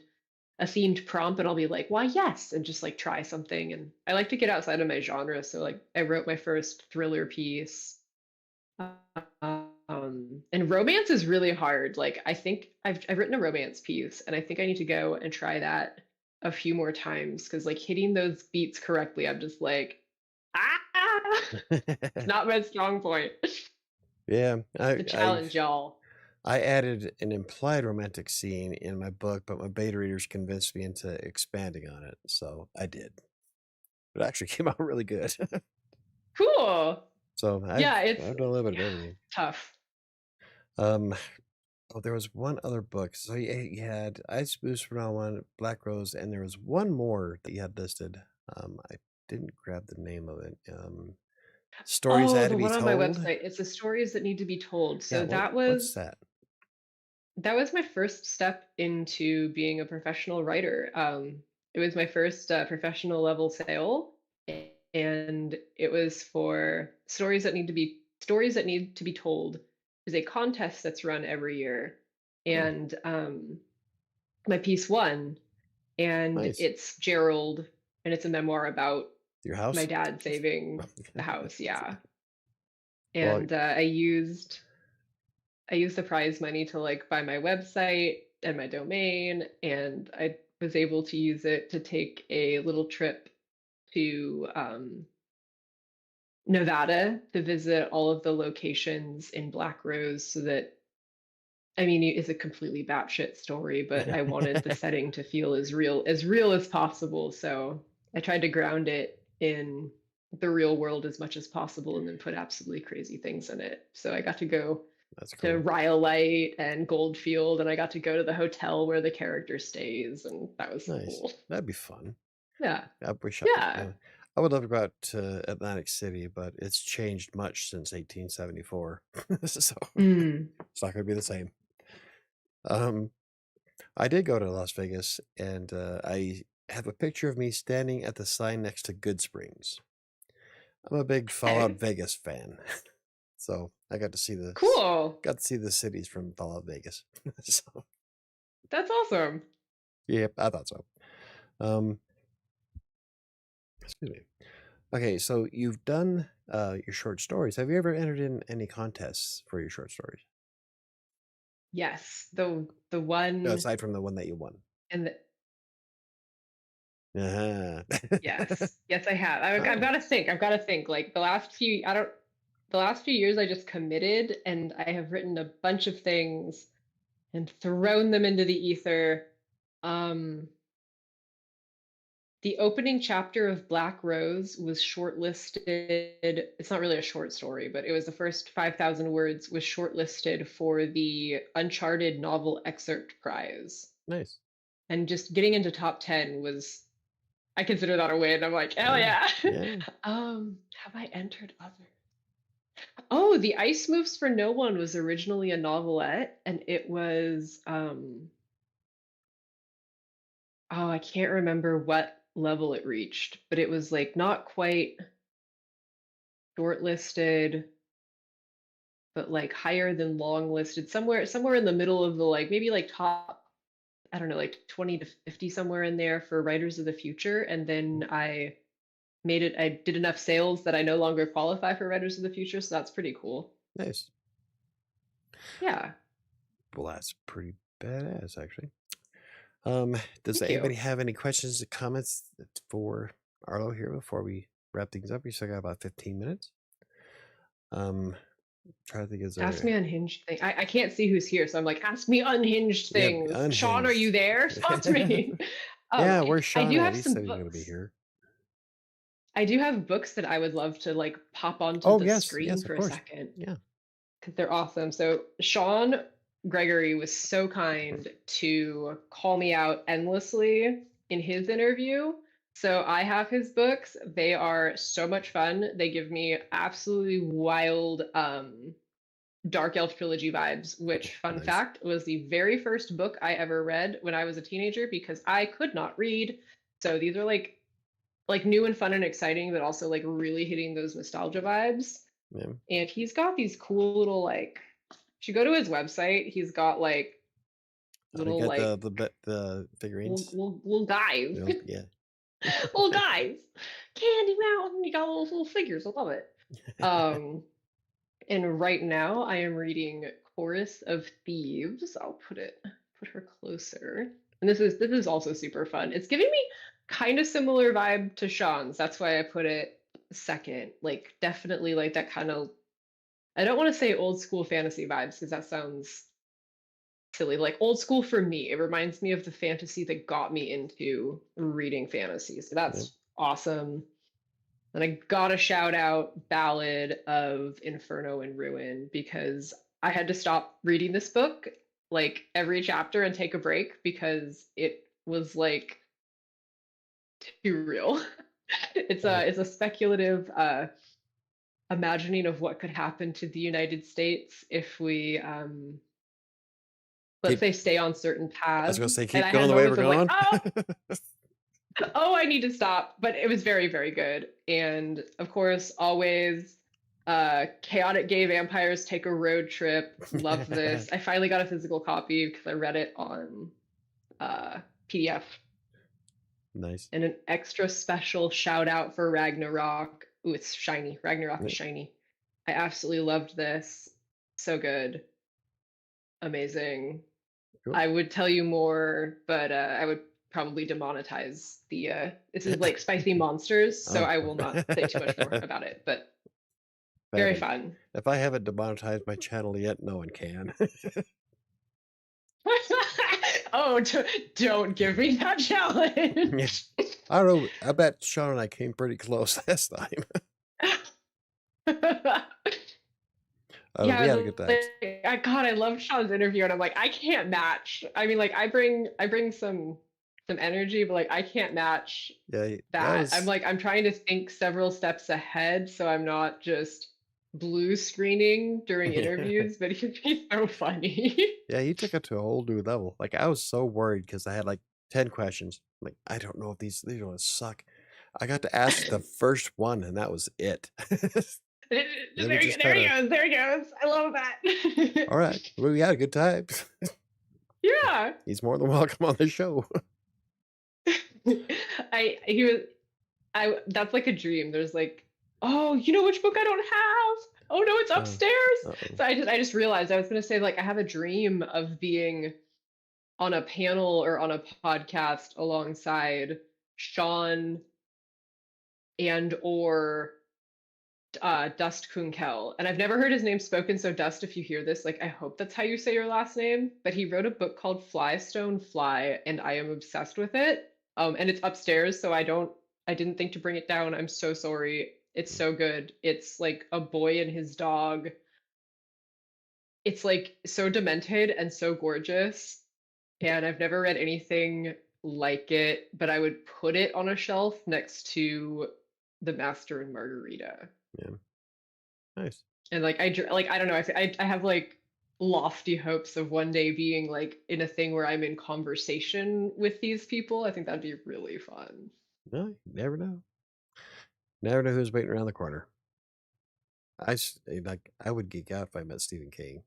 prompt, and I'll be like, why yes, and just like try something. And I like to get outside of my genre. So like I wrote my first thriller piece. And romance is really hard. Like I think I've written a romance piece, and I think I need to go and try that a few more times because like hitting those beats correctly, I'm just like, ah, it's not my strong point. Yeah, The challenge, y'all. I added an implied romantic scene in my book, but my beta readers convinced me into expanding on it, so I did. It actually came out really good. Cool. So Yeah, I've done a little bit of everything. tough. Um, oh, there was one other book. So you had Ice Boost for Now One, Black Rose, and there was one more that you had listed. I didn't grab the name of it. Stories Oh, Had to the Be one on my Told. website. It's the stories that need to be told. Yeah, So what's that? that was my first step into being a professional writer. It was my first professional level sale, and it was for stories that need to be told. Is a contest that's run every year, Oh, and my piece won, and nice. it's Gerald, and it's a memoir about Your my house? dad saving the house. Yeah, Well, and I used the prize money to like buy my website and my domain, and I was able to use it to take a little trip to Nevada to visit all of the locations in Black Rose so that I mean it's a completely batshit story, but I wanted the setting to feel as real as possible. So I tried to ground it in the real world as much as possible and then put absolutely crazy things in it. So I got to go that's to cool. Rhyolite and Goldfield, and I got to go to the hotel where the character stays, and that was Nice. cool. That'd be fun. Yeah, I wish yeah. I would love to go out to Atlantic City, but it's changed much since 1874. So Mm. it's not going to be the same. Um, I did go to Las Vegas, and I have a picture of me standing at the sign next to Good Springs. I'm a big Fallout Okay, Vegas fan, so I cool. got to see the cities from Fallout Vegas. So That's awesome. yep, I thought so. Um, excuse me. Okay, so you've done your short stories. Have you ever entered in any contests for your short stories? Yes, the one Aside from the one that you won. and the Uh-huh. yes, yes, I have. I've Oh, got to think. I've got to think. Like the last few, I don't. The last few years, I just committed, and I have written a bunch of things and thrown them into the ether. Um, The opening chapter of Black Rose was shortlisted. It's not really a short story, but it was the first 5,000 words was shortlisted for the Uncharted Novel Excerpt Prize. nice. And just getting into top 10 was, I consider that a win. I'm like, hell Yeah. yeah. Yeah. Have I entered others? Oh, The Ice Moves for No One was originally a novelette, and it was, oh, I can't remember what level it reached, but it was like not quite shortlisted, but like higher than long listed, somewhere in the middle of the like maybe like top, I don't know, like 20 to 50 somewhere in there for writers of the future. And then I did enough sales that I no longer qualify for writers of the future, so that's pretty cool. Nice. Yeah, Well, that's pretty badass, actually. Um, does thank you. anybody have any questions or comments for Arlo here before we wrap things up? We still got about 15 minutes. Try to think, is Ask me there unhinged thing. I can't see who's here, so I'm like, ask me unhinged yeah, things. Sean, are you unhinged. there? Sponsor me. Yeah, I, where's I Sean do at? have He some said he's gonna be books. here. I do have books that I would love to like pop onto Oh, the yes, screen yes, of for a course. second Yeah, because they're awesome. So Sean Gregory was so kind to call me out endlessly in his interview. So I have his books. They are so much fun. They give me absolutely wild Dark Elf trilogy vibes, which, fun nice. fact, was the very first book I ever read when I was a teenager because I could not read. So these are like new and fun and exciting, but also like really hitting those nostalgia vibes. Yeah. And he's got these cool little like, if you go to his website, he's got like You little got like the figurines? little guys, Yeah. little guys, Candy Mountain. You got little figures. I love it. Um, and right now I am reading Chorus of Thieves. I'll put her closer. And this is also super fun. It's giving me kind of similar vibe to Sean's. That's why I put it second. Like definitely like that kind of, I don't want to say old school fantasy vibes because that sounds silly. Like old school for me. It reminds me of the fantasy that got me into reading fantasy. So Yeah. that's awesome. And I gotta shout out Ballad of Inferno and Ruin because I had to stop reading this book like every chapter and take a break because it was like too real. Right. It's a speculative imagining of what could happen to the United States if we let's Keep say stay on certain I was gonna paths. say And keep I going had the way we're moments of like, going. oh, I need to stop. But it was very, very good. And of course, always chaotic gay vampires take a road trip. Love this. I finally got a physical copy because I read it on PDF. Nice. And an extra special shout out for Ragnarok. Ooh, it's shiny. Ragnarok is Yeah, shiny. I absolutely loved this. So good. Amazing. cool. I would tell you more, but I would probably demonetize the this is like spicy monsters, so Oh. I will not say too much more about it, but very Perfect. fun. If I haven't demonetized my channel yet, no one can. Oh, don't give me that Yeah. challenge. I don't know. I bet Sean and I came pretty close last time. We Yeah, had a good times. God, I love Sean's interview, and I'm like, I can't match. I mean, like, I bring some energy, but like, I can't match Yeah, that that. I'm was like, I'm trying to think several steps ahead, so I'm not just blue screening during yeah. interviews. But he'd be so funny. Yeah, he took it to a whole new level. Like I was so worried because I had like 10 questions. Like, I don't know if these are gonna suck. I got to ask the first one and that was it. Then we just There kind he of, goes. There he goes. I love that. all right, well, we had a good time. Yeah. He's more than welcome on the show. I he was I that's like a dream. There's like, oh, you know which book I don't have? Oh no, it's Oh, upstairs. uh-oh. So I just realized I was gonna say like I have a dream of being on a panel or on a podcast alongside Sean and or Dust Kunkel. And I've never heard his name spoken, so Dust, if you hear this, like I hope that's how you say your last name. But he wrote a book called Fly Stone Fly, and I am obsessed with it. And it's upstairs, so I didn't think to bring it down. I'm so sorry. It's so good. It's like a boy and his dog. It's like so demented and so gorgeous. And I've never read anything like it, but I would put it on a shelf next to The Master and Margarita. Yeah, nice. And like like I don't know, I have like lofty hopes of one day being like in a thing where I'm in conversation with these people. I think that'd be really fun. No, you never know. Never know who's waiting around the corner. Like I would geek out if I met Stephen King,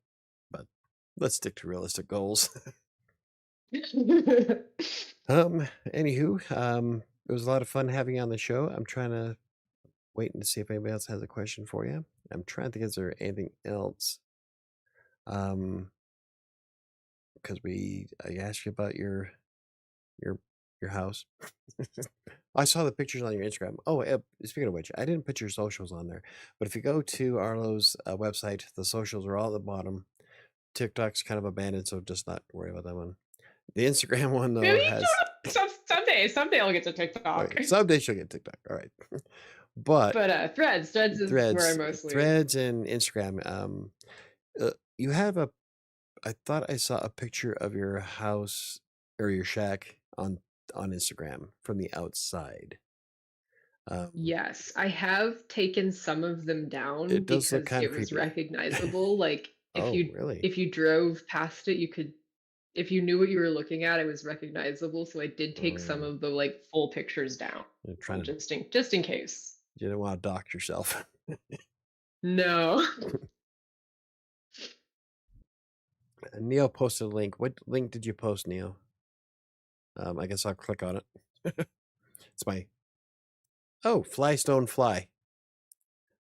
but let's stick to realistic goals. Anywho, it was a lot of fun having you on the show. I'm trying to waiting to see if anybody else has a question for you. I'm trying to think, is there anything else? Because I asked you about your your house. I saw the pictures on your Instagram. Oh, speaking of which, I didn't put your socials on there, but if you go to Arlo's website, the socials are all at the bottom. TikTok's kind of abandoned, so just not worry about that one. The Instagram one though Maybe has someday I'll get to TikTok. okay, someday she'll get TikTok. All right. But Threads is where I Threads, mostly. Threads and Instagram. You have a. I thought I saw a picture of your house or your shack on Instagram from the outside. Yes, I have taken some of them down It does look because kind it of was creepy. recognizable. Like Oh, really? if you drove past it, you could if you knew what you were looking at, it was recognizable. So I did take some Oh, of the like full pictures down, you're trying to. just in case. You don't want to dock yourself. No. Neo posted a link. What link did you post, Neo? I guess I'll click on it. It's my Fly Stone Fly.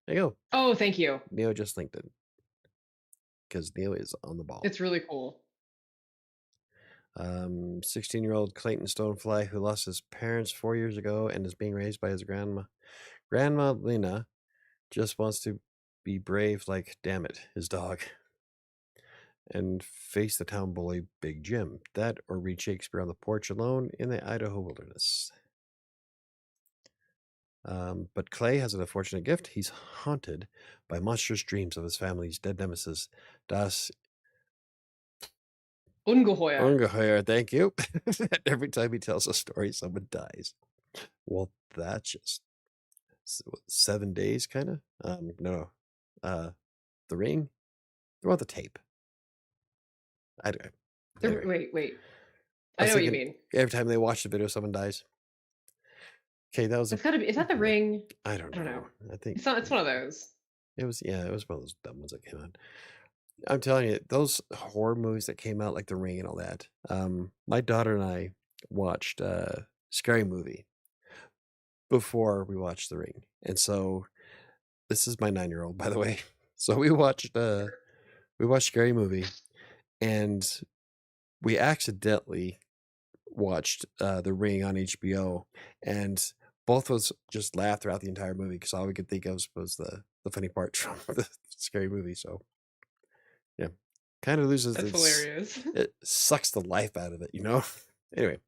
There you go. Oh, thank you. Neo just linked it because Neo is on the ball. It's really cool. 16-year-old Clayton Stonefly, who lost his parents 4 years ago and is being raised by his grandma. Grandma Lena just wants to be brave like, damn it, his dog, and face the town bully Big Jim. That or read Shakespeare on the porch alone in the Idaho wilderness. But Clay has an unfortunate gift. He's haunted by monstrous dreams of his family's dead nemesis, Das Ungeheuer. Ungeheuer. Thank you. Every time he tells a story, someone dies. Well, that's just 7 days, kind of. No, The Ring. Throw out the tape. Anyway, Wait. I I was know what you thinking mean. every time they watch the video, someone dies. Okay, that was a. It's gotta be. Is that the ring? I don't I don't know. know. I think It's not. It's one of those. it was. Yeah, it was one of those dumb ones that came out. I'm telling you, those horror movies that came out, like The Ring and all that. My daughter and I watched Scary Movie before we watched The Ring, and so this is my 9-year-old, by the way. So we watched Scary Movie, and we accidentally watched The Ring on HBO, and both of us just laughed throughout the entire movie because all we could think of was the funny parts from the Scary Movie. So yeah, kind of loses That's its. hilarious. It sucks the life out of it, you know. Anyway,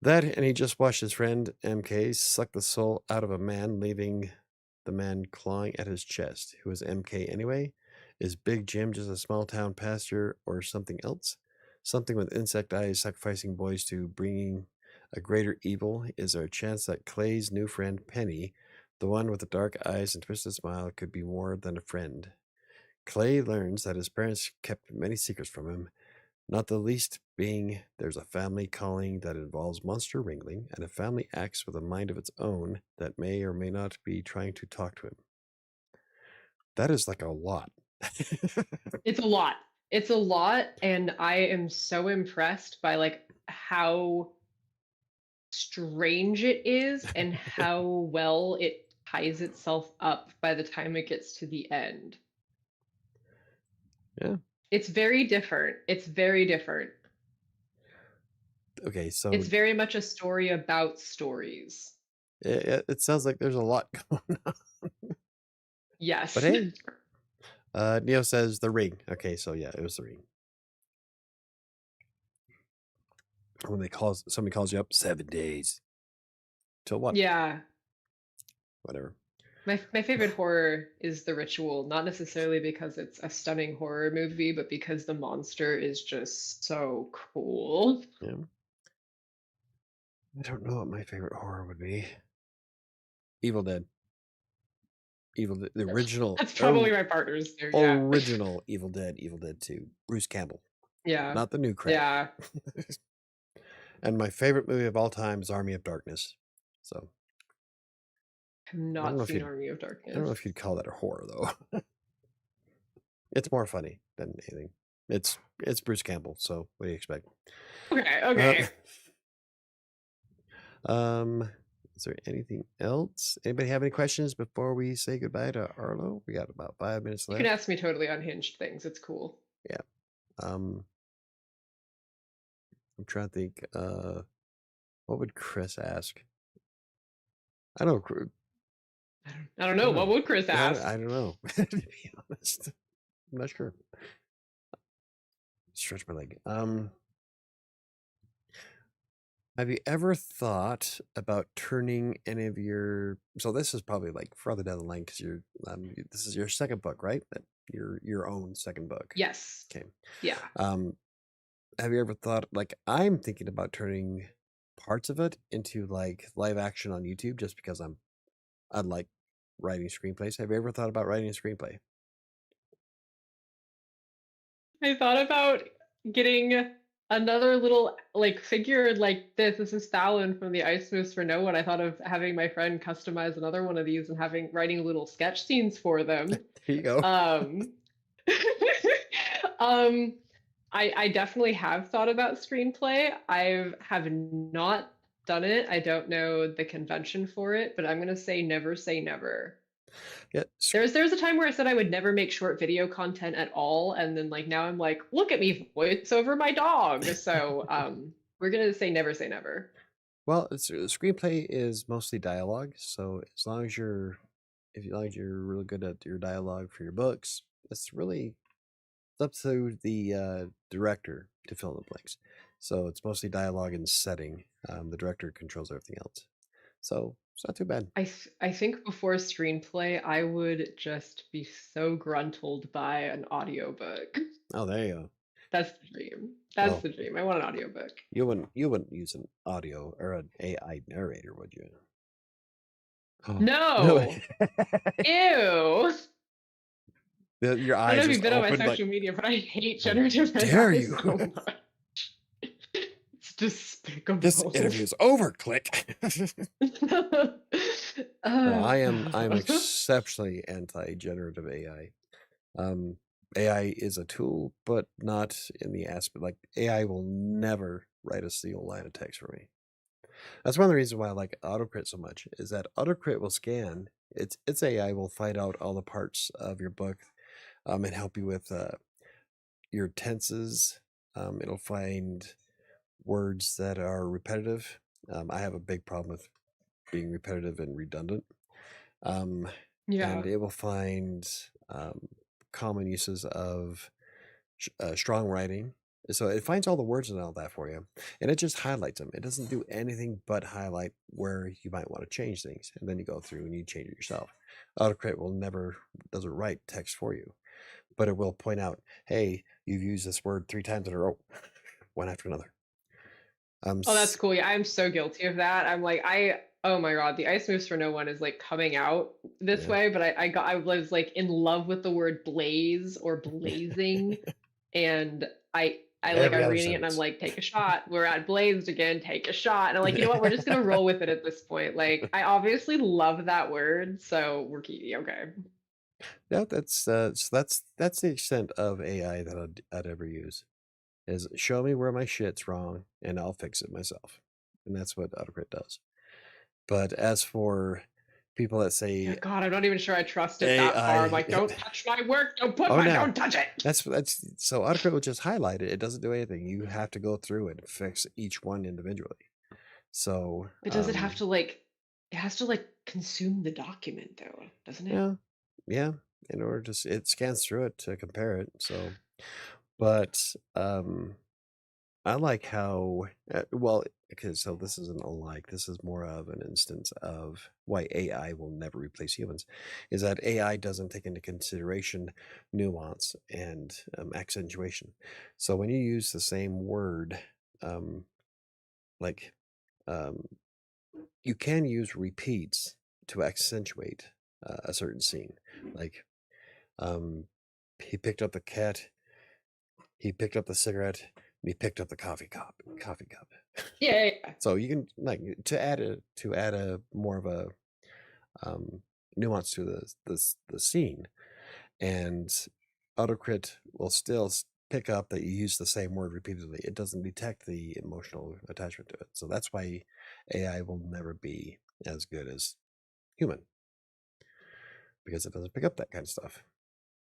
that and he just watched his friend MK suck the soul out of a man, leaving the man clawing at his chest. Who is MK anyway? Is Big Jim just a small town pastor or something else? Something with insect eyes sacrificing boys to bringing a greater evil? Is there a chance that Clay's new friend Penny, the one with the dark eyes and twisted smile, could be more than a friend? Clay learns that his parents kept many secrets from him, not the least being there's a family calling that involves monster wrangling, and a family acts with a mind of its own that may or may not be trying to talk to him. That is like a lot. It's a lot. It's a lot, and I am so impressed by like how strange it is and how well it ties itself up by the time it gets to the end. Yeah. It's very different. It's very different. Okay, so It's very much a story about stories. it sounds like there's a lot going on. But Yes. hey, Neo says The Ring. Okay, so yeah, it was The Ring. When somebody calls you up, 7 days. Till what? Yeah. Whatever. My favorite horror is The Ritual, not necessarily because it's a stunning horror movie, but because the monster is just so cool. Yeah. I don't know what my favorite horror would be. Evil Dead. The original. That's probably my partner's too, yeah. Original Evil Dead 2. Bruce Campbell. Yeah. Not the new crap. Yeah. And my favorite movie of all time is Army of Darkness. So I've I don't not know if seen you'd Army of I don't know Darkness. if you'd call that a horror though. It's more funny than anything. It's Bruce Campbell, so what do you expect? Okay. Is there anything else? Anybody have any questions before we say goodbye to Arlo? We got about 5 minutes You can left. ask me totally unhinged things. It's cool. Yeah. I'm trying to think. What would Chris ask? I don't know. I don't know. What would Chris ask? I don't know. To be honest, I'm not sure. Stretch my leg. Have you ever thought about turning any of your so this is probably like further down the line because this is your second book, right? Your own second book. Yes. Okay. Yeah. Um, have you ever thought like I'm thinking about turning parts of it into like live action on YouTube just because I like writing screenplays. Have you ever thought about writing a screenplay? I thought about getting another little like figure like this. This is Fallon from the Ice Moves for No One. I thought of having my friend customize another one of these and having writing little sketch scenes for them. There you go. Um, um, I definitely have thought about screenplay. I have not done it. I don't know the convention for it, but I'm gonna say never. Yeah. There's a time where I said I would never make short video content at all, and then like now I'm like, look at me voice over my dog. So we're gonna say never. Well, a screenplay is mostly dialogue, so as long as you're really good at your dialogue for your books, it's really up to the director to fill in the blanks. So it's mostly dialogue and setting. The director controls everything else, so it's not too bad. I think before screenplay, I would just be so gruntled by an audiobook. Oh, there you go. That's the dream. That's Well, the dream. I want an audiobook. you wouldn't use an audio or an AI narrator, would you? Oh no! No. Ew. Your I don't know eyes if just you've been on my opened like, social media, but I hate how generative dare AI you? so much. It's This despicable. interview is over. Click. No, Oh I'm god. exceptionally anti-generative AI. Um, AI is a tool, but not in the aspect like AI will never write a single line of text for me. That's one of the reasons why I like AutoCrit so much, is that AutoCrit will scan. Its AI will find out all the parts of your book, and help you with your tenses. It'll find words that are repetitive. I have a big problem with being repetitive and redundant. Um, and Yeah. it will find common uses of strong writing. So it finds all the words and all that for you, and it just highlights them. It doesn't do anything but highlight where you might want to change things, and then you go through and you change it yourself. AutoCorrect will never doesn't write text for you, but it will point out, "Hey, you've used this word 3 times in a row, one after another." Oh, that's cool. Yeah, I'm so guilty of that. I'm like, oh my God, the Ice Moves for No One is like coming out this Yeah. way, but I was like in love with the word blaze or blazing. And I like Every I'm other reading it and I'm sentence. like, take a shot. We're at blazed again, take a shot. And I'm like, you know what? We're just gonna roll with it at this point. Like I obviously love that word, so we're okay. No, that's the extent of AI that I'd ever use. Is show me where my shit's wrong and I'll fix it myself. And that's what AutoCrit does. But as for people that Yeah, say God, I'm not even sure I trust it that far. I'm AI, like, don't touch my work, oh no, don't touch it. that's so AutoCrit will just highlight it. It doesn't do anything. You have to go through and fix each one individually. So But does it have to like it has to like consume the document though, doesn't it? yeah, yeah. In order to it scans through it to compare it. So, but I like how, well, because so this isn't unlike, this is more of an instance of why AI will never replace humans, is that AI doesn't take into consideration nuance and accentuation. So when you use the same word, um, like um, you can use repeats to accentuate a certain scene. Like um, he picked up the cat, he picked up the cigarette, and he picked up the coffee cup. Yeah, yeah, yeah. So you can like to add a more of a um, nuance to the scene, and AutoCrit will still pick up that you use the same word repeatedly. It doesn't detect the emotional attachment to it, so that's why AI will never be as good as human because it doesn't pick up that kind of stuff.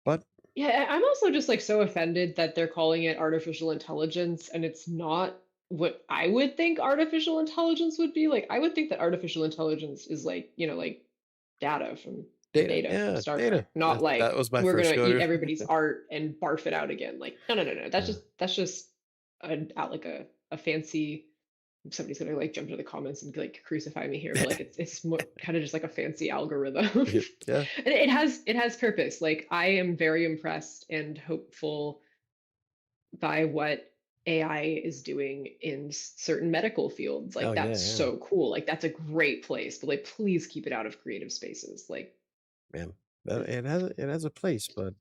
But Yeah, I'm also just like so offended that they're calling it artificial intelligence and it's not what I would think artificial intelligence would be. Like I would think that artificial intelligence is like, like data, data from yeah, Star data. Trek, not That like was my we're first gonna go eat to. everybody's art and barf it out again. Like, no, no, no, no. Yeah. That's just a fancy. somebody's gonna like jump into the comments and like crucify me here, but like it's more kind of just like a fancy algorithm. Yeah. And it has purpose. Like I am very impressed and hopeful by what AI is doing in certain medical fields. Oh Like yeah, that's yeah. so cool. Like that's a great place, but like please keep it out of creative spaces. Like Man, it has a place, but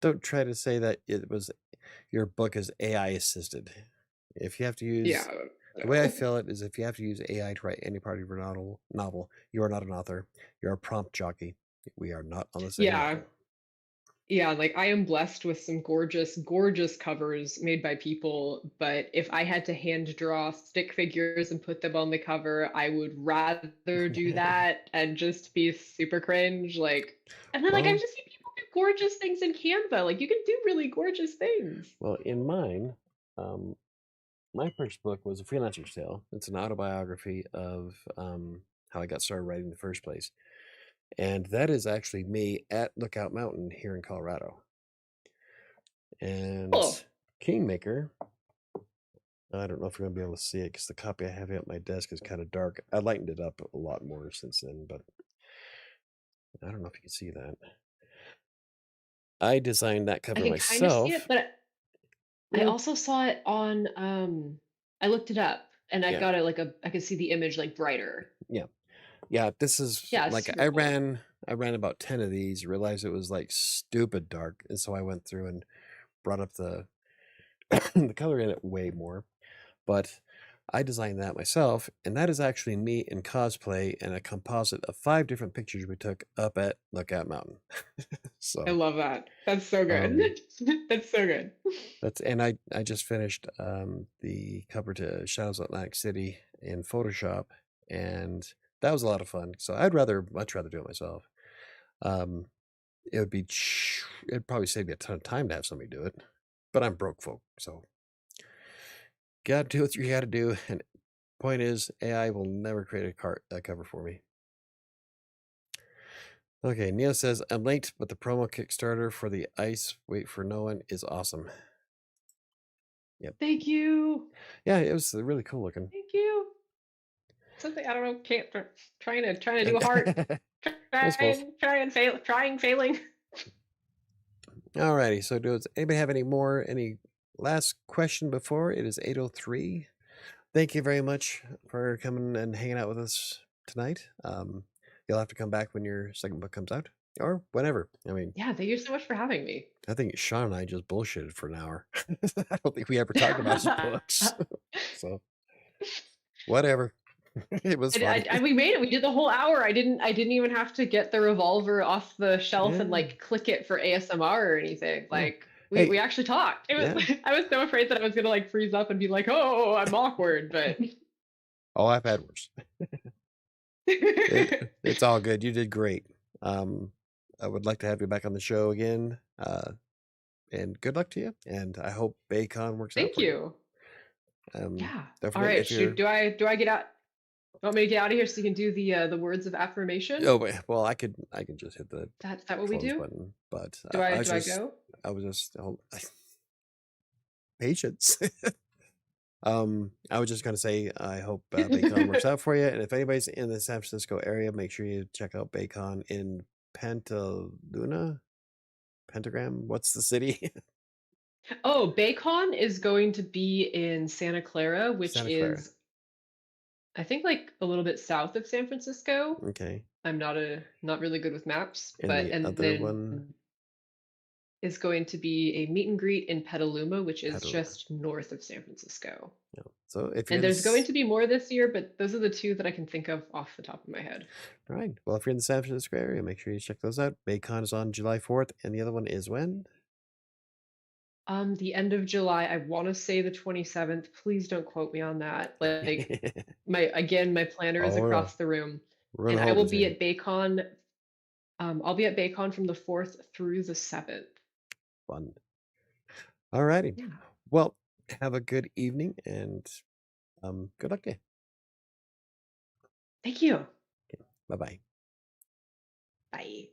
don't try to say that it was your book is AI assisted. If you have to use yeah, the way I no. feel it is if you have to use AI to write any part of your novel, you are not an author. You're a prompt jockey. We are not on the same Yeah, level. yeah, like I am blessed with some gorgeous, gorgeous covers made by people, but if I had to hand draw stick figures and put them on the cover, I would rather do that and just be super cringe. Like, and then like I've Well, just seen people do gorgeous things in Canva. Like you can do really gorgeous things. in mine, um, my first book was a freelancer's tale. It's an autobiography of how I got started writing in the first place. And that is actually me at Lookout Mountain here in Colorado. And Cool. Kingmaker, I don't know if you're going to be able to see it because the copy I have here at my desk is kind of dark. I lightened it up a lot more since then, but I don't know if you can see that. I designed that I cover can kind of see myself. it, but I Yeah. also saw it on I looked it up and I Yeah. got I could see the image like brighter. Yeah. Yeah. This is Yeah, it's like super cool. I ran about 10 of these, realized it was like stupid dark. And so I went through and brought up the the color in it way more. But I designed that myself, and that is actually me in cosplay and a composite of 5 different pictures we took up at Lookout Mountain. I So, love that. That's so good. um, That's so good. that's and I just finished, the cover to Shadows of Atlantic City in Photoshop, and that was a lot of fun. So I'd much rather do it myself. Um, it'd probably save me a ton of time to have somebody do it, but I'm broke folk, so gotta do what you gotta do, and point is, AI will never create a cover for me. Okay, Neil says, I'm late, but the promo Kickstarter for the Ice Wait for No One is awesome. Yep. Thank you. Yeah, it was really cool looking. Thank you. Something I don't know. Can't trying to do a heart. I suppose. Trying failing. Alrighty, so does anybody have any last question before it is 8:03? Thank you very much for coming and hanging out with us tonight. You'll have to come back when your second book comes out, or whenever. I mean, Yeah, thank you so much for having me. I think Sean and I just bullshitted for an hour. I don't think we ever talked about his books. So whatever. It was funny. We made it. We did the whole hour. I didn't even have to get the revolver off the shelf and Yeah. like click it for ASMR or anything. Yeah. Like we Hey, actually talked. It yeah. was I was so afraid that I was gonna like freeze up and be like, oh, I'm awkward, but Oh, I've had worse. It's all good. You did great. Um, I would like to have you back on the show again. And good luck to you. And I hope Baycon works out thank for you. you. Yeah. Don't All forget right. if Shoot. you're Do I get out? Want me to get out of here so you can do the words of affirmation? oh wait, well I could just hit the Is that what we close do? button, but Do I do I go? I was just patience. I was just gonna say I hope Baycon works out for you, and if anybody's in the San Francisco area, make sure you check out Baycon in Pantaluna, Pentagram. What's the city? Oh, Baycon is going to be in Santa Clara, which Santa Clara. is I think like a little bit south of San Francisco. Okay, I'm not really good with maps, and but the and other one, then is going to be a meet and greet in Petaluma, which is Petaluma. just north of San Francisco. Yeah. So if you're And in there's going this, to be more this year, but those are the two that I can think of off the top of my head. all right. Well, if you're in the San Francisco area, make sure you check those out. Baycon is on July 4th, and the other one is when? The end of July, I want to say the 27th. Please don't quote me on that. Like my planner is Oh no, across the room, we're and gonna I hold will it to be you. at Baycon. I'll be at Baycon from the 4th through the 7th. Fun. All righty. Yeah. Well, have a good evening, and good luck to you. Thank you. Bye bye. Bye.